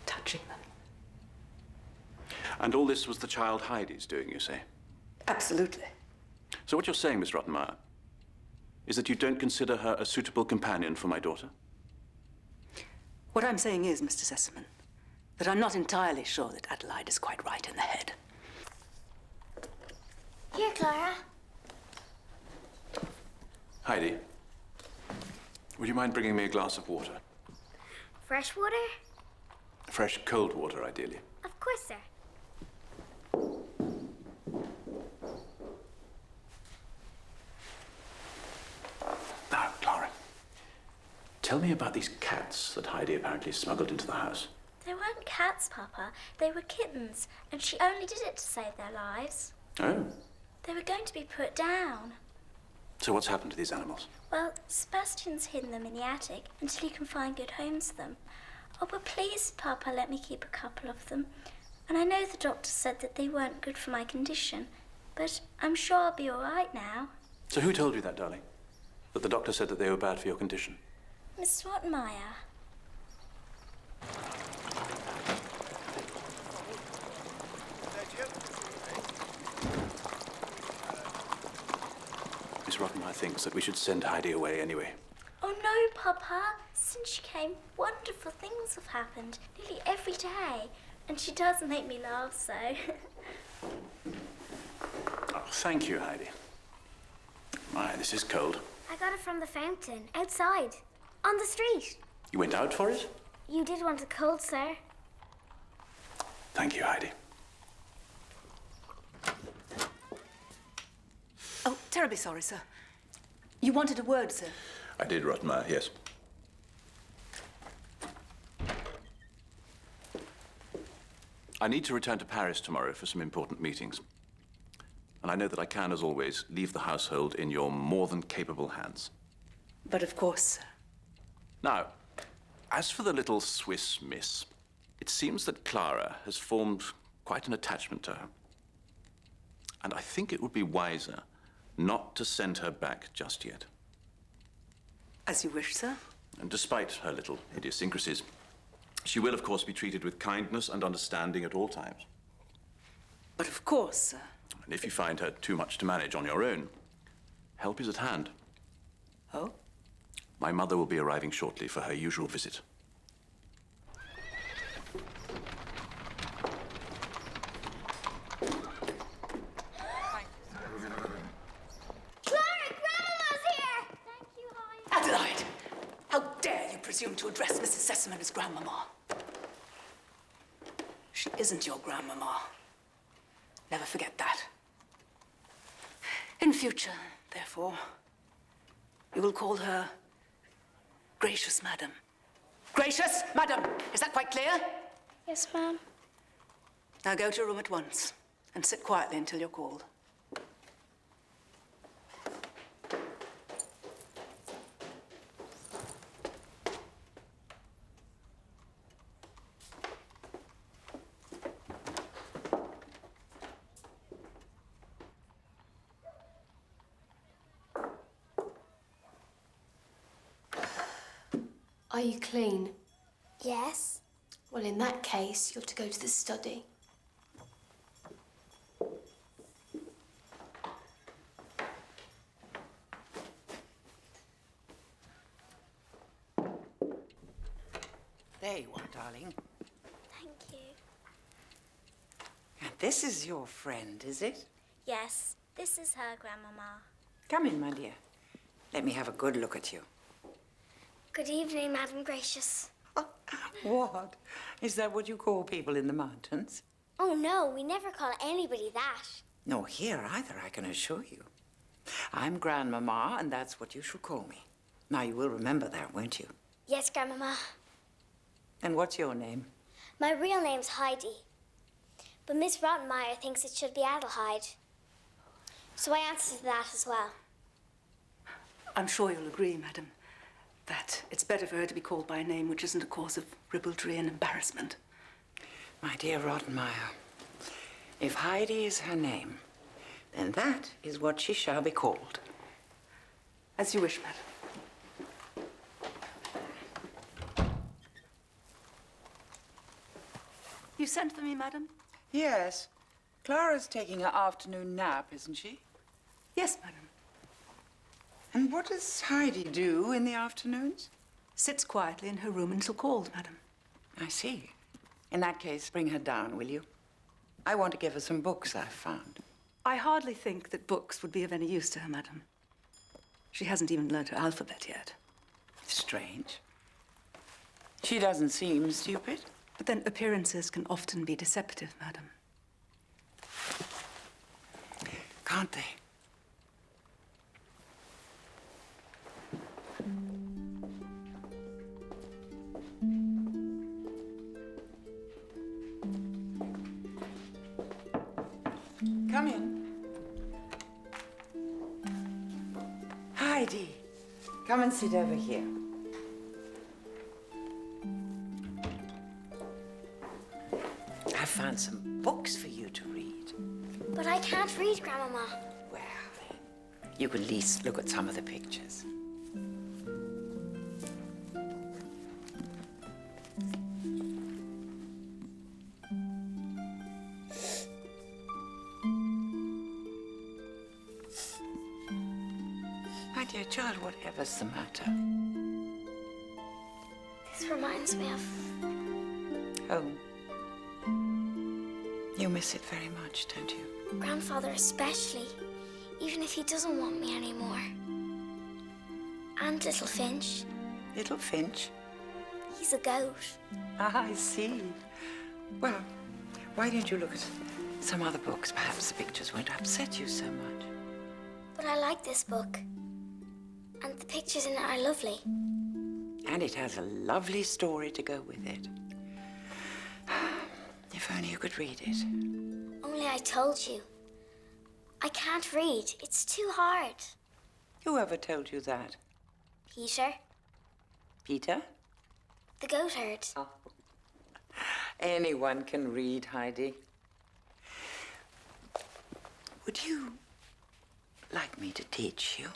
touching them. And all this was the child Heidi's doing, you say? Absolutely. So what you're saying, Miss Rottenmeier, is that you don't consider her a suitable companion for my daughter? What I'm saying is, Mr. Sesemann, that I'm not entirely sure that Adelheid is quite right in the head. Here, Clara. Heidi, would you mind bringing me a glass of water? Fresh water? Fresh, cold water, ideally. Of course, sir. Now, Clara, tell me about these cats that Heidi apparently smuggled into the house. They weren't cats, Papa. They were kittens, and she only did it to save their lives. Oh, They were going to be put down. so what's happened to these animals? Well, Sebastian's hidden them in the attic until he can find good homes for them. Oh, but please, Papa, let me keep a couple of them. And I know the doctor said that they weren't good for my condition. but I'm sure I'll be all right now. So who told you that, darling? That the doctor said that they were bad for your condition? Miss Rottenmeier. Miss Rottenmeier thinks that we should send Heidi away anyway. Oh no, Papa. Since she came, wonderful things have happened nearly every day. And she does make me laugh so. Oh, thank you, Heidi. My, this is cold. I got it from the fountain, outside, on the street. You went out for it? You did want it cold, sir. Thank you, Heidi. Oh, terribly sorry, sir. You wanted a word, sir? I did, Rottenmeier, yes. I need to return to Paris tomorrow for some important meetings. And I know that I can, as always, leave the household in your more than capable hands. But of course, sir. Now, as for the little Swiss miss, it seems that Clara has formed quite an attachment to her. And I think it would be wiser not to send her back just yet. As you wish, sir. And despite her little idiosyncrasies, she will, of course, be treated with kindness and understanding at all times. But of course, sir. And if you find her too much to manage on your own, help is at hand. Oh? My mother will be arriving shortly for her usual visit. Clara, Grandma's here! Thank you, Heidi. Adelaide! How dare you presume to address Mrs. Sessom as Grandmama? She isn't your Grandmama. Never forget that. In future, therefore, you will call her Gracious Madam. Gracious Madam! Is that quite clear? Yes, ma'am. Now go to your room at once and sit quietly until you're called. Are you clean? Yes. Well, in that case, you're to go to the study. There you are, darling. Thank you. And this is your friend, is it? Yes, this is her, Grandmama. Come in, my dear. Let me have a good look at you. Good evening, Madam Gracious. What? Is that what you call people in the mountains? Oh, no, we never call anybody that. No, here either, I can assure you. I'm Grandmama, and that's what you shall call me. Now, you will remember that, won't you? Yes, Grandmama. And what's your name? My real name's Heidi. But Miss Rottenmeier thinks it should be Adelheid. So I answer to that as well. I'm sure you'll agree, madam, that it's better for her to be called by a name which isn't a cause of ribaldry and embarrassment. My dear Rottenmeier, if Heidi is her name, then that is what she shall be called. As you wish, madam. You sent for me, madam? Yes. Clara's taking her afternoon nap, isn't she? Yes, madam. And what does Heidi do in the afternoons? Sits quietly in her room until called, madam. I see. In that case, bring her down, will you? I want to give her some books I've found. I hardly think that books would be of any use to her, madam. She hasn't even learned her alphabet yet. Strange. She doesn't seem stupid. But then appearances can often be deceptive, madam. Can't they? Come in. Heidi, come and sit over here. I've found some books for you to read. But I can't read, Grandmama. Well, you could at least look at some of the pictures. My dear child, whatever's the matter? This reminds me of... Home. You miss it very much, don't you? Grandfather especially, even if he doesn't want me anymore. And little Finch. Little Finch? He's a goat. Ah, I see. Well, why don't you look at some other books? Perhaps the pictures won't upset you so much. But I like this book. And the pictures in it are lovely. And it has a lovely story to go with it. If only you could read it. Only I told you. I can't read. It's too hard. Whoever told you that? Peter, Peter? the goat herd. Oh. Anyone can read, Heidi. Would you like me to teach you?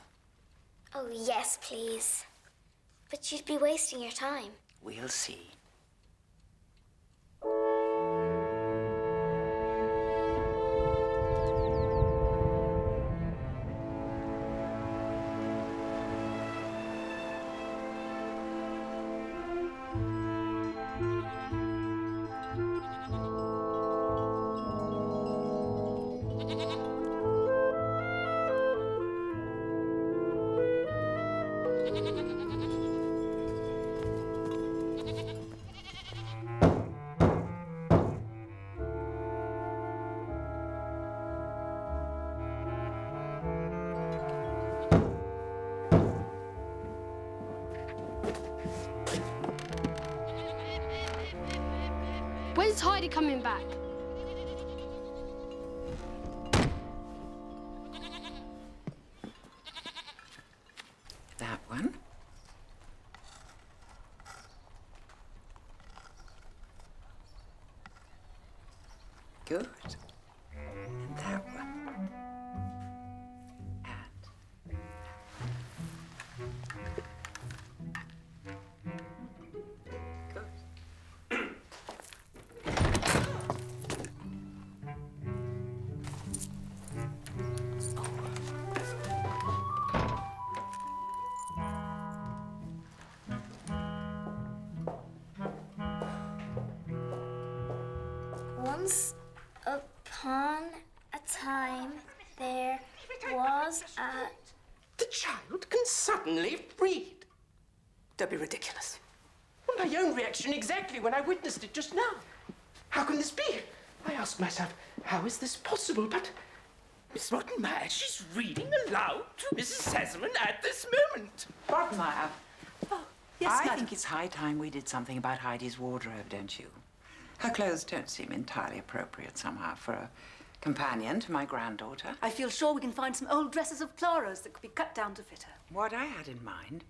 Oh, yes, please. But you'd be wasting your time. We'll see. When's Heidi coming back? That one. Good. And that one. Once upon a time, there was a... The child can suddenly read. Don't be ridiculous. Well, my own reaction exactly when I witnessed it just now. How can this be? I asked myself, how is this possible? But Miss Rottenmeier, she's reading aloud to Mrs. Sassaman at this moment. Rottenmeier. Oh, yes, I madam. think it's high time we did something about Heidi's wardrobe, don't you? Her clothes don't seem entirely appropriate somehow for a companion to my granddaughter. I feel sure we can find some old dresses of Clara's that could be cut down to fit her. What I had in mind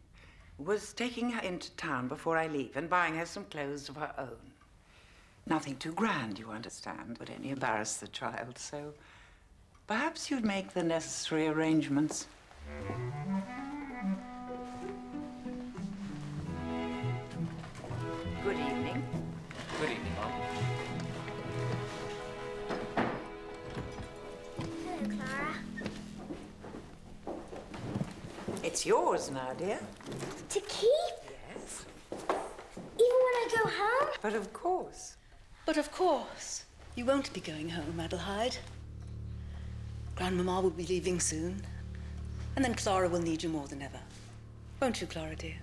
was taking her into town before I leave and buying her some clothes of her own. Nothing too grand, you understand, would only embarrass the child, so perhaps you'd make the necessary arrangements. Good evening. Good evening, Mom. Hello, Clara. It's yours now, dear. To keep? Yes. Even when I go home? But of course. But of course, you won't be going home, Adelheid. Grandmama will be leaving soon, and then Clara will need you more than ever. Won't you, Clara, dear?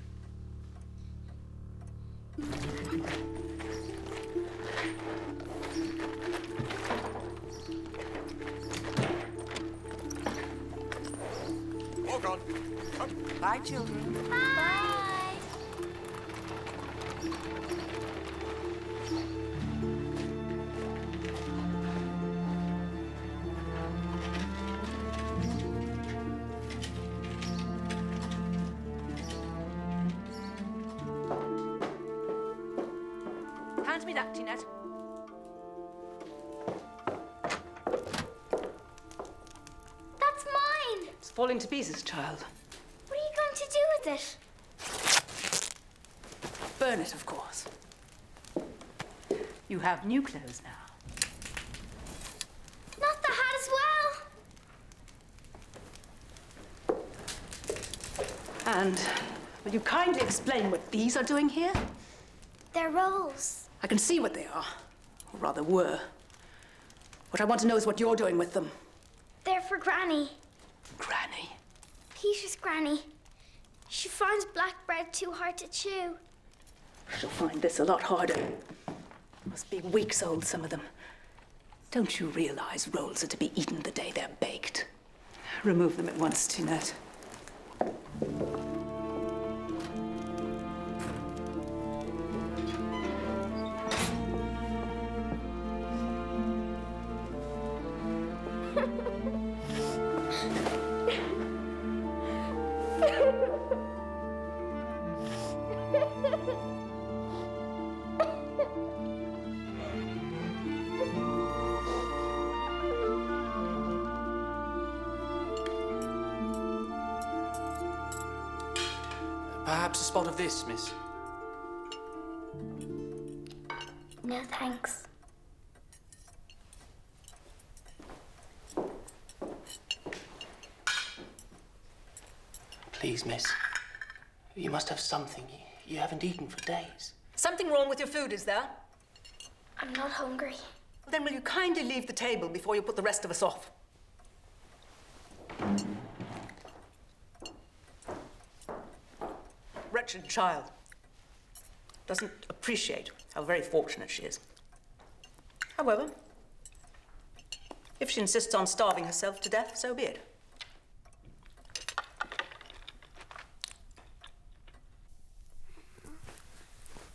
Walk on. Come. Bye, children. Bye. Hand me that, Tinette. falling to pieces, child. What are you going to do with it? Burn it, of course. You have new clothes now. Not the hat as well. And will you kindly explain what these are doing here? They're rolls. I can see what they are, or rather were. What I want to know is what you're doing with them. They're for Granny. Granny? Peter's Granny. She finds black bread too hard to chew. She'll find this a lot harder. Must be weeks old, some of them. Don't you realize rolls are to be eaten the day they're baked? Remove them at once, Tinette. Perhaps a spot of this, miss. No, thanks. Please, miss. You must have something. You haven't eaten for days. Something wrong with your food, is there? I'm not hungry. Then will you kindly leave the table before you put the rest of us off? Wretched child. Doesn't appreciate how very fortunate she is. However, if she insists on starving herself to death, so be it.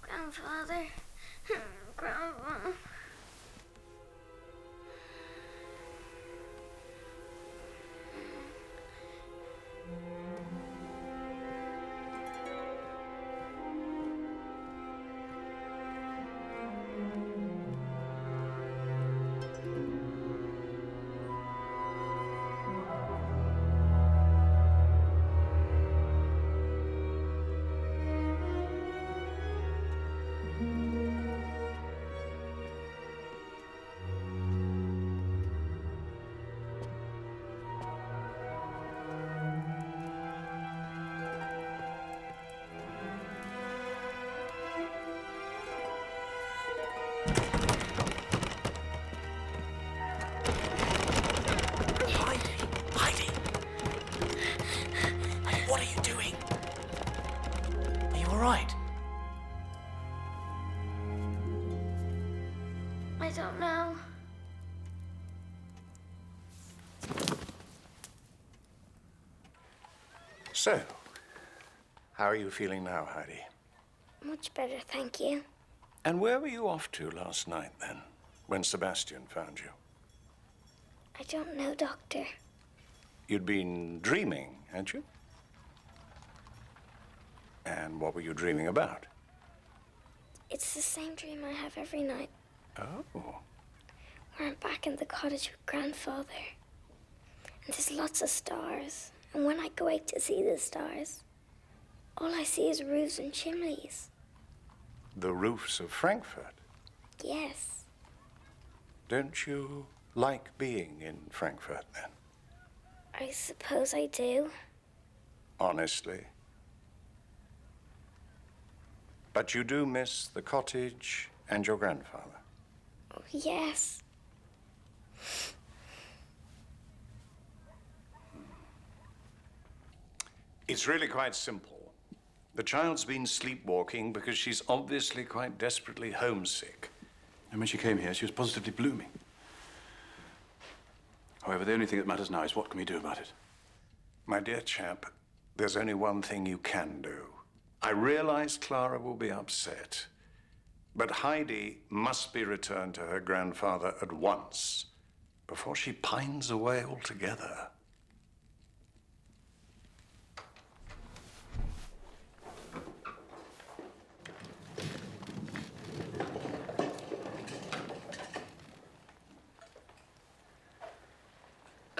Grandfather. Grandma. I don't know. So, how are you feeling now, Heidi? Much better, thank you. And where were you off to last night, then, when Sebastian found you? I don't know, Doctor. You'd been dreaming, hadn't you? And what were you dreaming about? It's the same dream I have every night. Oh. Where I'm back in the cottage with Grandfather. And there's lots of stars. And when I go out to see the stars, all I see is roofs and chimneys. The roofs of Frankfurt? Yes. Don't you like being in Frankfurt, then? I suppose I do. Honestly? But you do miss the cottage and your grandfather? Oh, yes. It's really quite simple. The child's been sleepwalking because she's obviously quite desperately homesick. And when she came here, she was positively blooming. However, the only thing that matters now is what can we do about it? My dear chap, there's only one thing you can do. I realize Clara will be upset, but Heidi must be returned to her grandfather at once before she pines away altogether.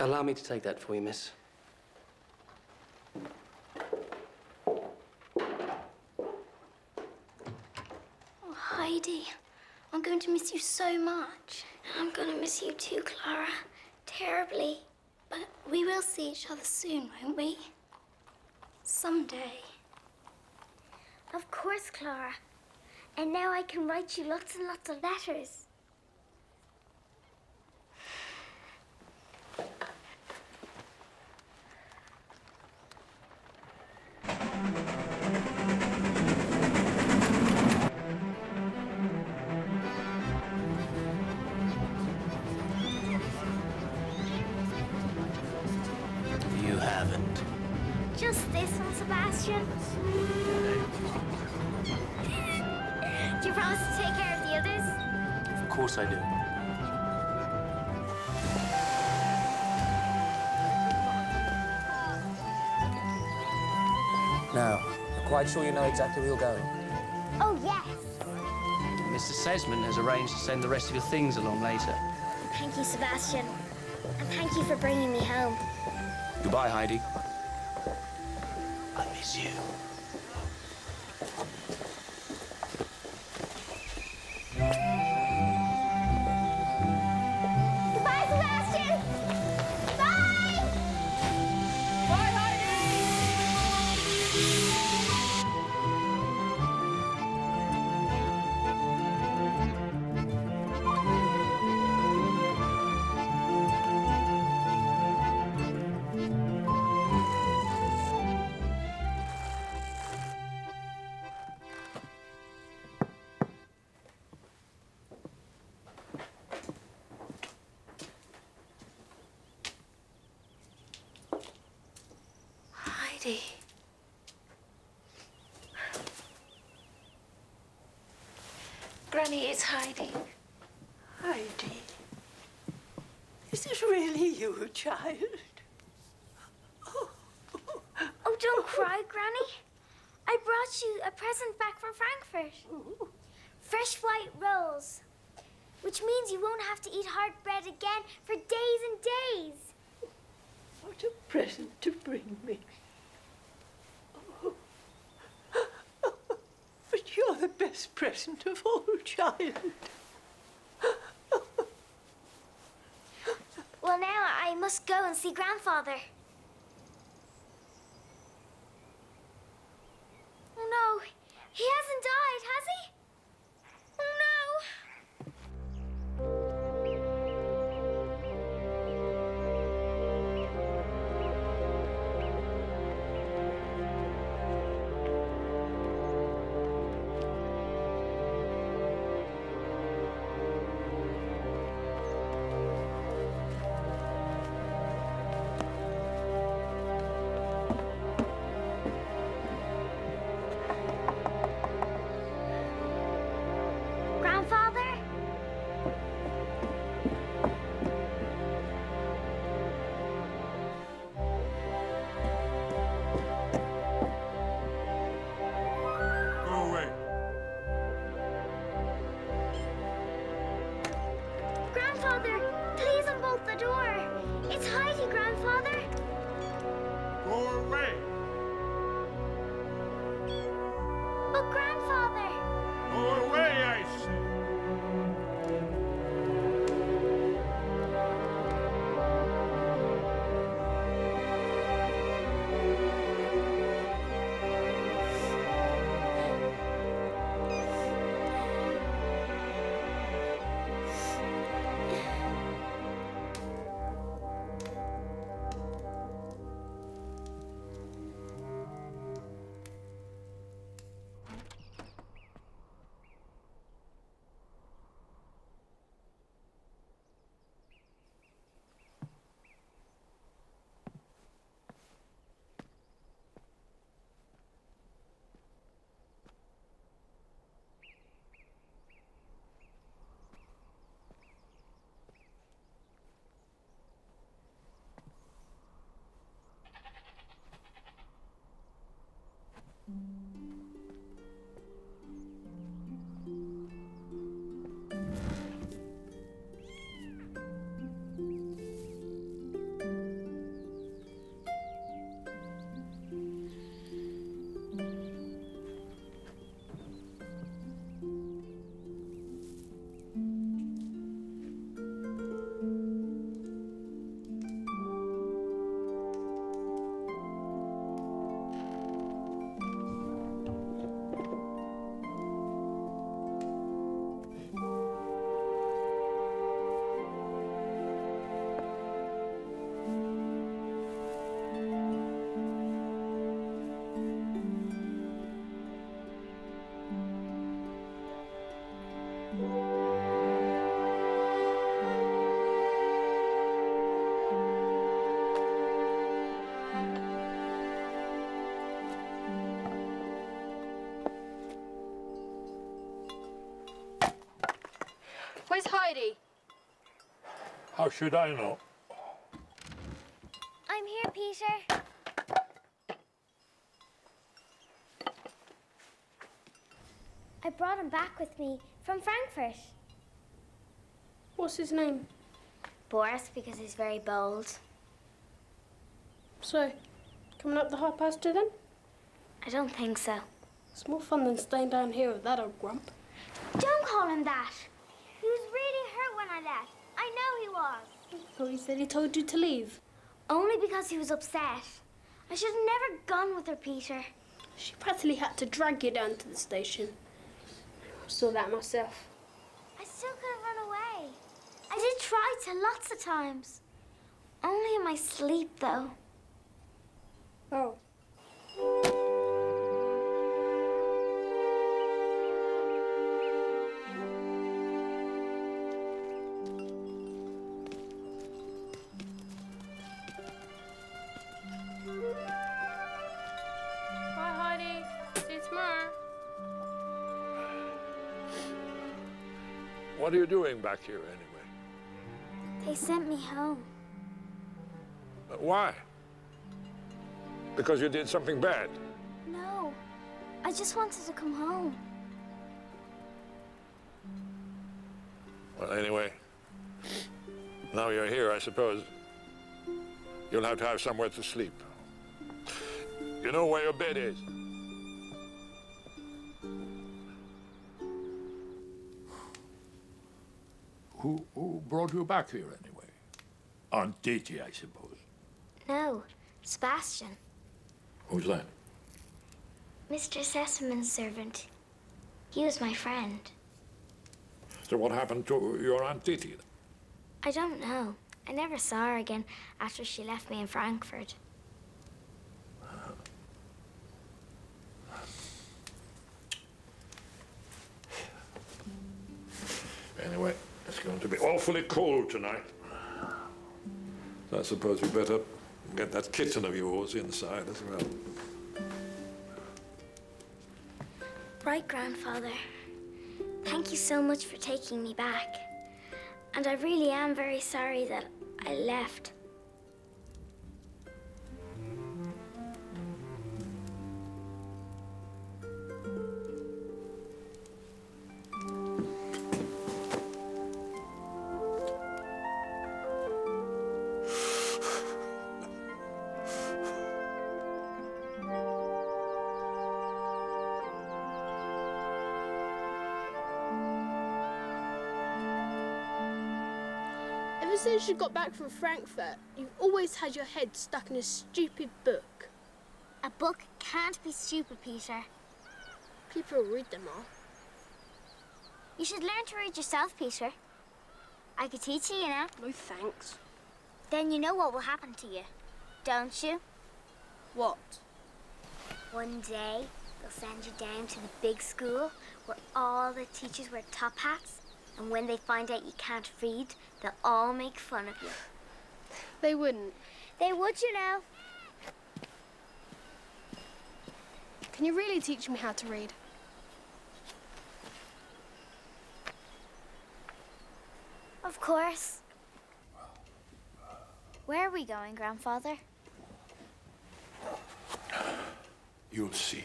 Allow me to take that for you, miss. Heidi. I'm going to miss you so much. I'm going to miss you too, Clara. Terribly. But we will see each other soon, won't we? Someday. Of course, Clara. And now I can write you lots and lots of letters. You haven't. Just this one, Sebastian. Do you promise to take care of the others? Of course I do. Now, you're quite sure you know exactly where you're going? Oh, yes. Mr. Sesman has arranged to send the rest of your things along later. Thank you, Sebastian. And thank you for bringing me home. Goodbye, Heidi. I miss you. Goodbye, Sebastian! Bye! Bye, Heidi. Granny, it's Heidi. Heidi. Is it really you, child? Oh, don't cry, Granny. I brought you a present back from Frankfurt. Fresh white rolls. Which means you won't have to eat hard bread again for days and days. What a present to bring me. Oh. But you're the best present of all, child. Well, now I must go and see Grandfather. Oh, no. He hasn't died, has he? Oh, no. Where's Heidi? How should I know? I'm here, Peter. I brought him back with me from Frankfurt. What's his name? Boris, because he's very bold. So, coming up the high pasture then? I don't think so. It's more fun than staying down here with that old grump. Don't call him that. He was really hurt when I left. I know he was. I thought he said he told you to leave. Only because he was upset. I should have never gone with her, Peter. She practically had to drag you down to the station. I saw that myself. I still could have run away. I did try to lots of times. Only in my sleep, though. Oh. Bye, Heidi. See you tomorrow. What are you doing back here anyway? They sent me home. Why? Because you did something bad? No. I just wanted to come home. Well, anyway, now you're here, I suppose you'll have to have somewhere to sleep. You know where your bed is? Who brought you back here anyway? Aunt Titi, I suppose. No, Sebastian. Who's that? Mr. Sesaman's servant. He was my friend. So what happened to your Aunt Titi? I don't know. I never saw her again after she left me in Frankfurt. Anyway, it's going to be awfully cold tonight. So I suppose we better get that kitten of yours inside as well. Right, Grandfather. Thank you so much for taking me back. And I really am very sorry that I left. Ever since you got back from Frankfurt, you've always had your head stuck in a stupid book. A book can't be stupid, Peter. People read them all. You should learn to read yourself, Peter. I could teach you, you know. No thanks. Then you know what will happen to you, don't you? What? One day, they'll send you down to the big school where all the teachers wear top hats, and when they find out you can't read, they'll all make fun of you. They wouldn't. They would, you know. Can you really teach me how to read? Of course. Where are we going, Grandfather? You'll see.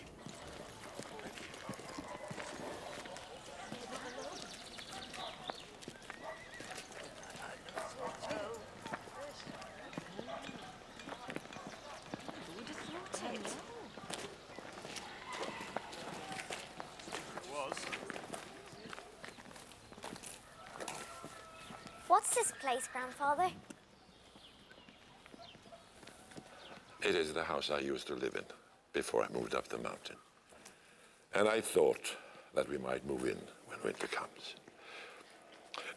What's this place, Grandfather? It is the house I used to live in before I moved up the mountain. And I thought that we might move in when winter comes.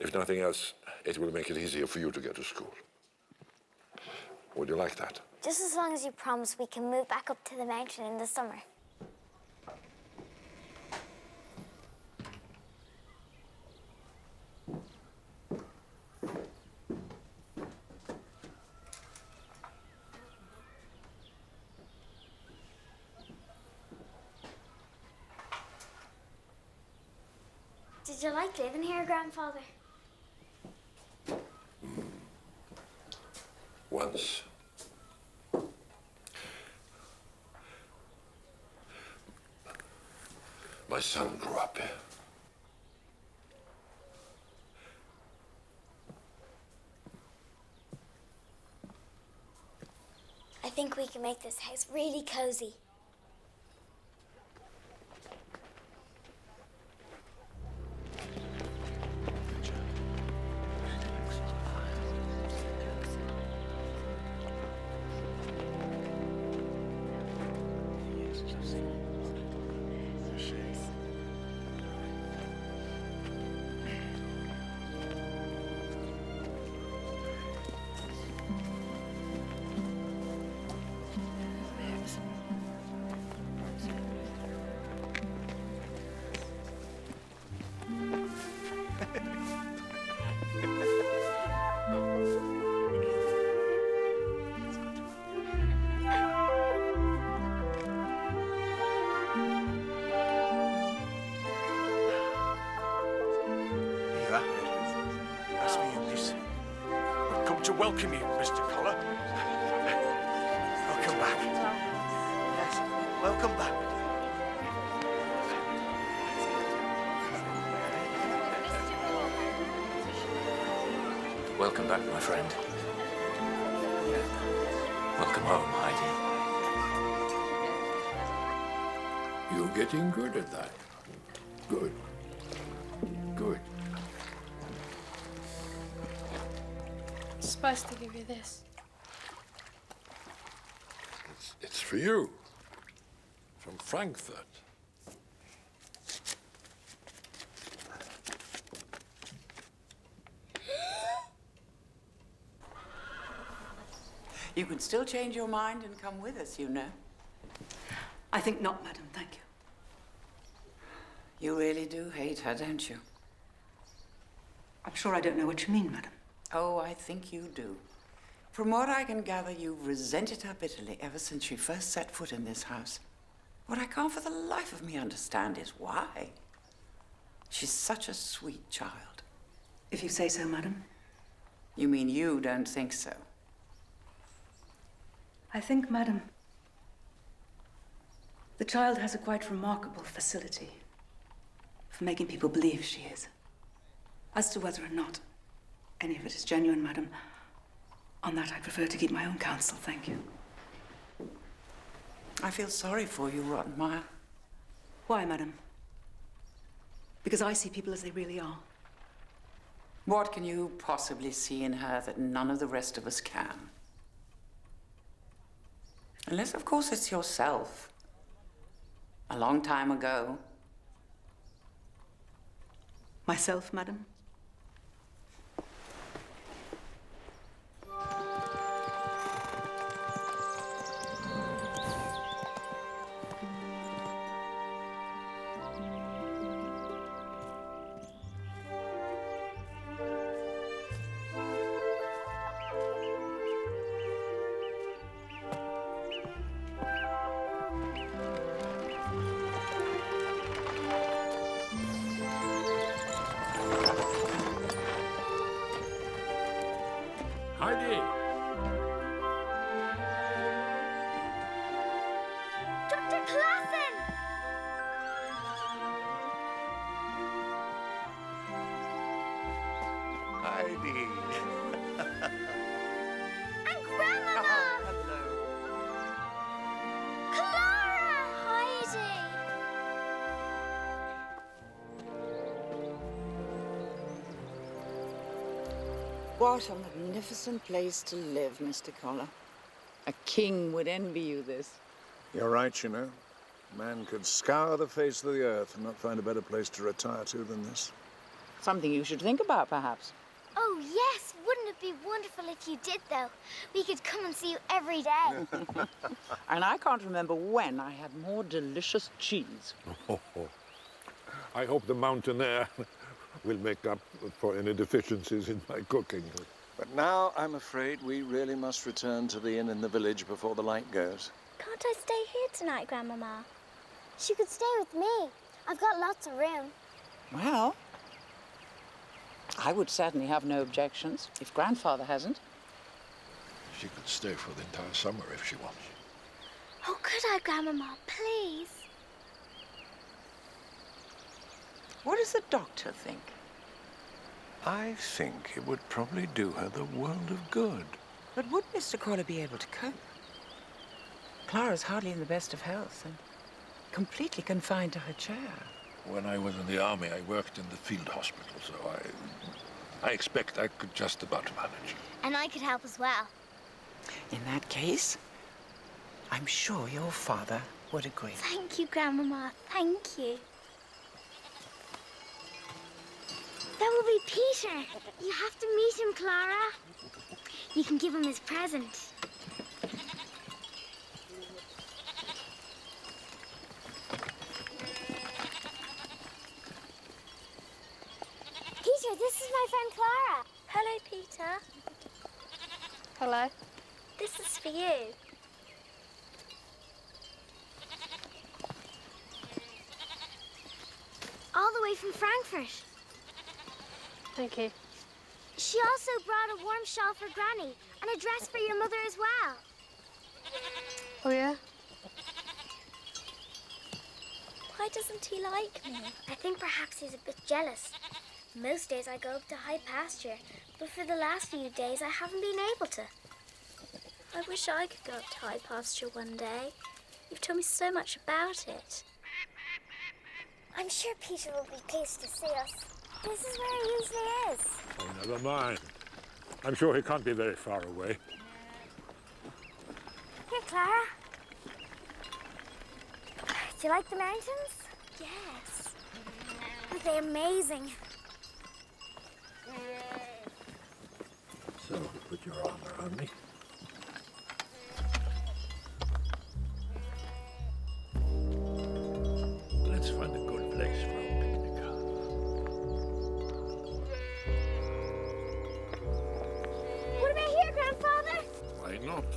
If nothing else, it will make it easier for you to get to school. Would you like that? Just as long as you promise we can move back up to the mountain in the summer. Did you like living here, Grandfather? Once. My son grew up here. I think we can make this house really cozy. To welcome you, Mr. Collar. Welcome back. Yes, welcome back. Welcome back, my friend. Welcome home, Heidi. You're getting good at that. Good. Good. I'm supposed to give you this. It's for you. From Frankfurt. You can still change your mind and come with us, you know. I think not, madam, thank you. You really do hate her, don't you? I'm sure I don't know what you mean, madam. Oh, I think you do. From what I can gather, you've resented her bitterly ever since she first set foot in this house. What I can't for the life of me understand is why. She's such a sweet child. If you say so, madam. You mean you don't think so? I think, madam, the child has a quite remarkable facility for making people believe she is. As to whether or not any of it is genuine, madam, on that I prefer to keep my own counsel, thank you. I feel sorry for you, Rottenmeier. Why, madam? Because I see people as they really are. What can you possibly see in her that none of the rest of us can? Unless, of course, it's yourself. A long time ago. Myself, madam? Heidi! Dr. Klassen! Heidi! And Grandmama! Hello. Clara! Heidi! What a magnificent place to live, Mr. Collar. A king would envy you this. You're right, you know. Man could scour the face of the earth and not find a better place to retire to than this. Something you should think about, perhaps. Oh, yes. Wouldn't it be wonderful if you did, though? We could come and see you every day. And I can't remember when I had more delicious cheese. I hope the mountain air will make up for any deficiencies in my cooking. But now, I'm afraid, we really must return to the inn in the village before the light goes. Can't I stay here tonight, Grandmama? She could stay with me. I've got lots of room. Well, I would certainly have no objections, if Grandfather hasn't. She could stay for the entire summer if she wants. Oh, could I, Grandmama, please? What does the doctor think? I think it would probably do her the world of good. But would Mr. Crawley be able to cope? Clara's hardly in the best of health and completely confined to her chair. When I was in the army, I worked in the field hospital, so I expect I could just about manage. And I could help as well. In that case, I'm sure your father would agree. Thank you, Grandmama. Thank you. That will be Peter. You have to meet him, Clara. You can give him his present. Peter, this is my friend Clara. Hello, Peter. Hello. This is for you. All the way from Frankfurt. Thank you. She also brought a warm shawl for Granny and a dress for your mother as well. Oh, yeah? Why doesn't he like me? I think perhaps he's a bit jealous. Most days I go up to high pasture, but for the last few days I haven't been able to. I wish I could go up to high pasture one day. You've told me so much about it. I'm sure Peter will be pleased to see us. This is where he usually is. Oh, never mind. I'm sure he can't be very far away. Here, Clara. Do you like the mountains? Yes. Aren't they amazing? So, put your arm around me. Let's find a good place for a picnic. What about here, Grandfather? Why not?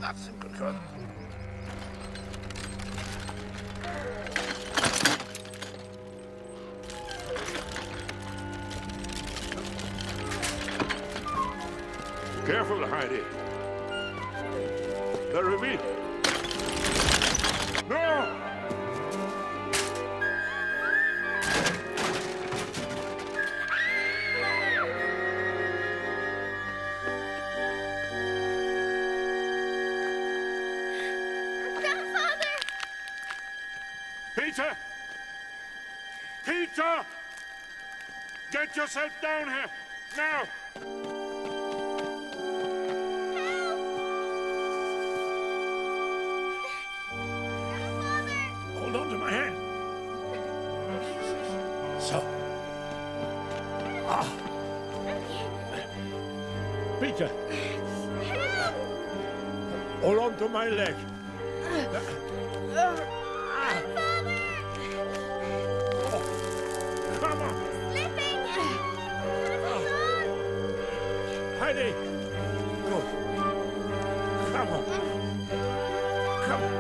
That's in good cut. Careful, Heidi. The reveal. No! Grandfather! Peter! Peter! Get yourself down here! Now! Hold on to my hand. So. Ah. Peter. Hold on to my leg. Come on. Slipping! Heidi. Good. Come on. Come on.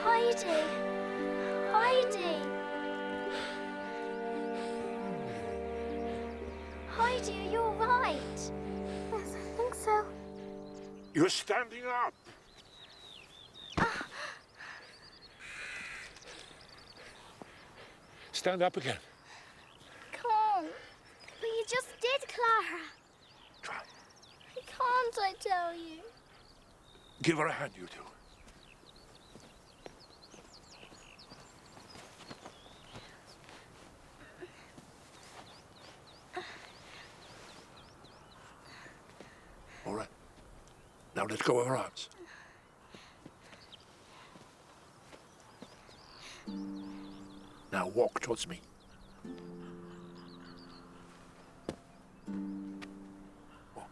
Heidi. Heidi. Heidi, are you all right? Yes, I think so. You're standing up. Stand up again. Come on. But you just did, Clara. Try. I can't, I tell you. Give her a hand, you two. All right. Now let go of her arms. Now walk towards me. Walk.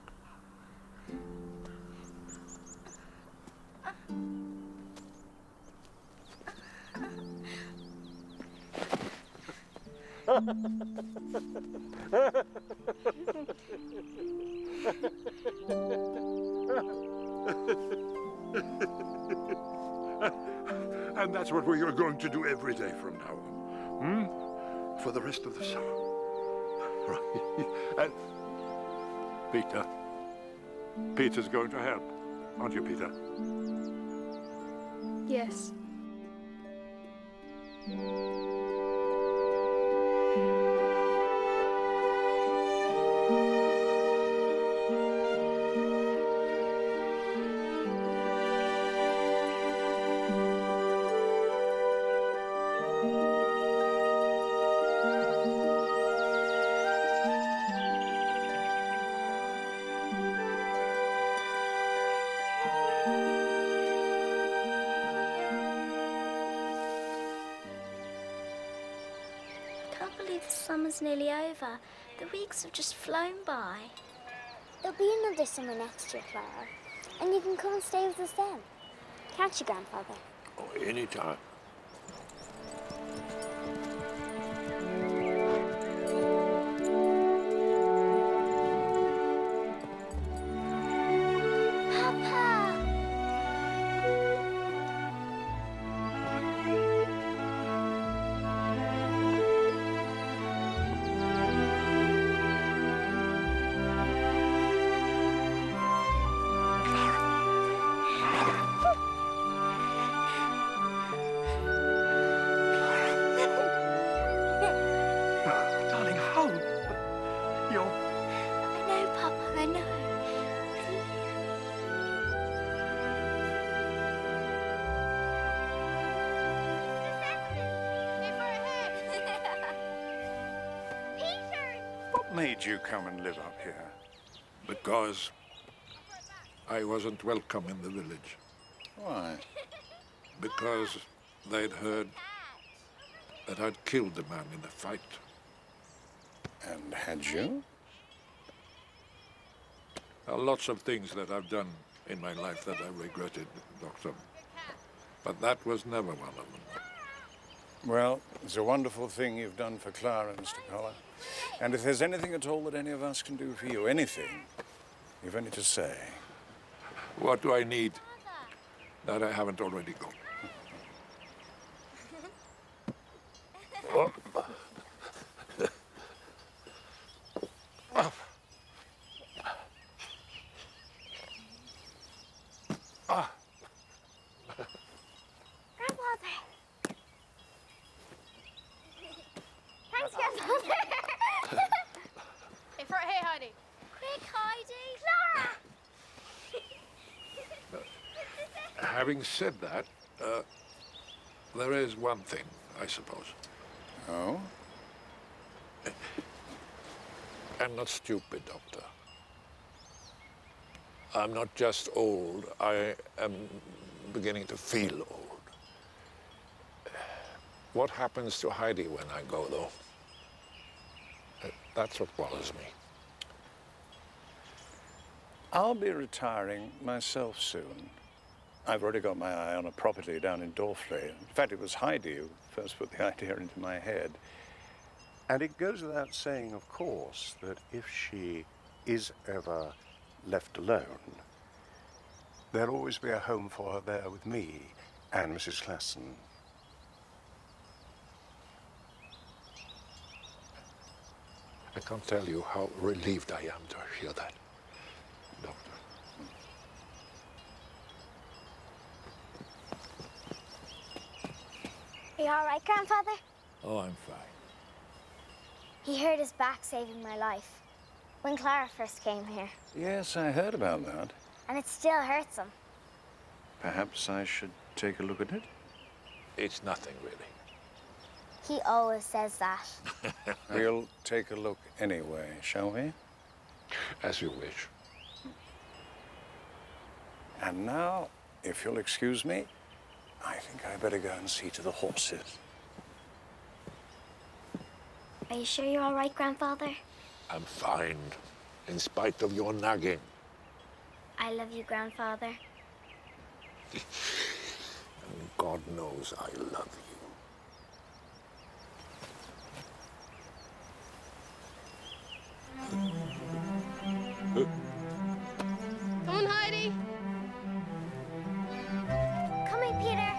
And that's what we are going to do every day from now on. For the rest of the summer. Right. And Peter. Peter's going to help. Aren't you, Peter? Yes. The summer's nearly over. The weeks have just flown by. There'll be another summer next year, Clara. And you can come and stay with us then. Can't you, Grandfather? Oh, anytime. Made you come and live up here? Because I wasn't welcome in the village. Why? Because they'd heard that I'd killed a man in a fight. And had you? There are lots of things that I've done in my life that I regretted, Doctor. But that was never one of them. Well, it's a wonderful thing you've done for Clara, Mr. Collar. And if there's anything at all that any of us can do for you, anything, you've only to say. What do I need that I haven't already got? Oh. Thanks, Grandfather. Hey, hey, Heidi. Quick, Heidi. Clara! Having said that, there is one thing, I suppose. Oh? I'm not stupid, Doctor. I'm not just old, I am beginning to feel old. What happens to Heidi when I go, though? That's what bothers me. I'll be retiring myself soon. I've already got my eye on a property down in Dorfley. In fact, it was Heidi who first put the idea into my head. And it goes without saying, of course, that if she is ever left alone, there'll always be a home for her there with me and Mrs. Klassen. I can't tell you how relieved I am to hear that, Doctor. Are you all right, Grandfather? Oh, I'm fine. He hurt his back saving my life when Clara first came here. Yes, I heard about that. And it still hurts him. Perhaps I should take a look at it? It's nothing, really. He always says that. We'll take a look anyway, shall we? As you wish. And now, if you'll excuse me, I think I better go and see to the horses. Are you sure you're all right, Grandfather? I'm fine, in spite of your nagging. I love you, Grandfather. And God knows I love you. Come on, Heidi. Coming, Peter.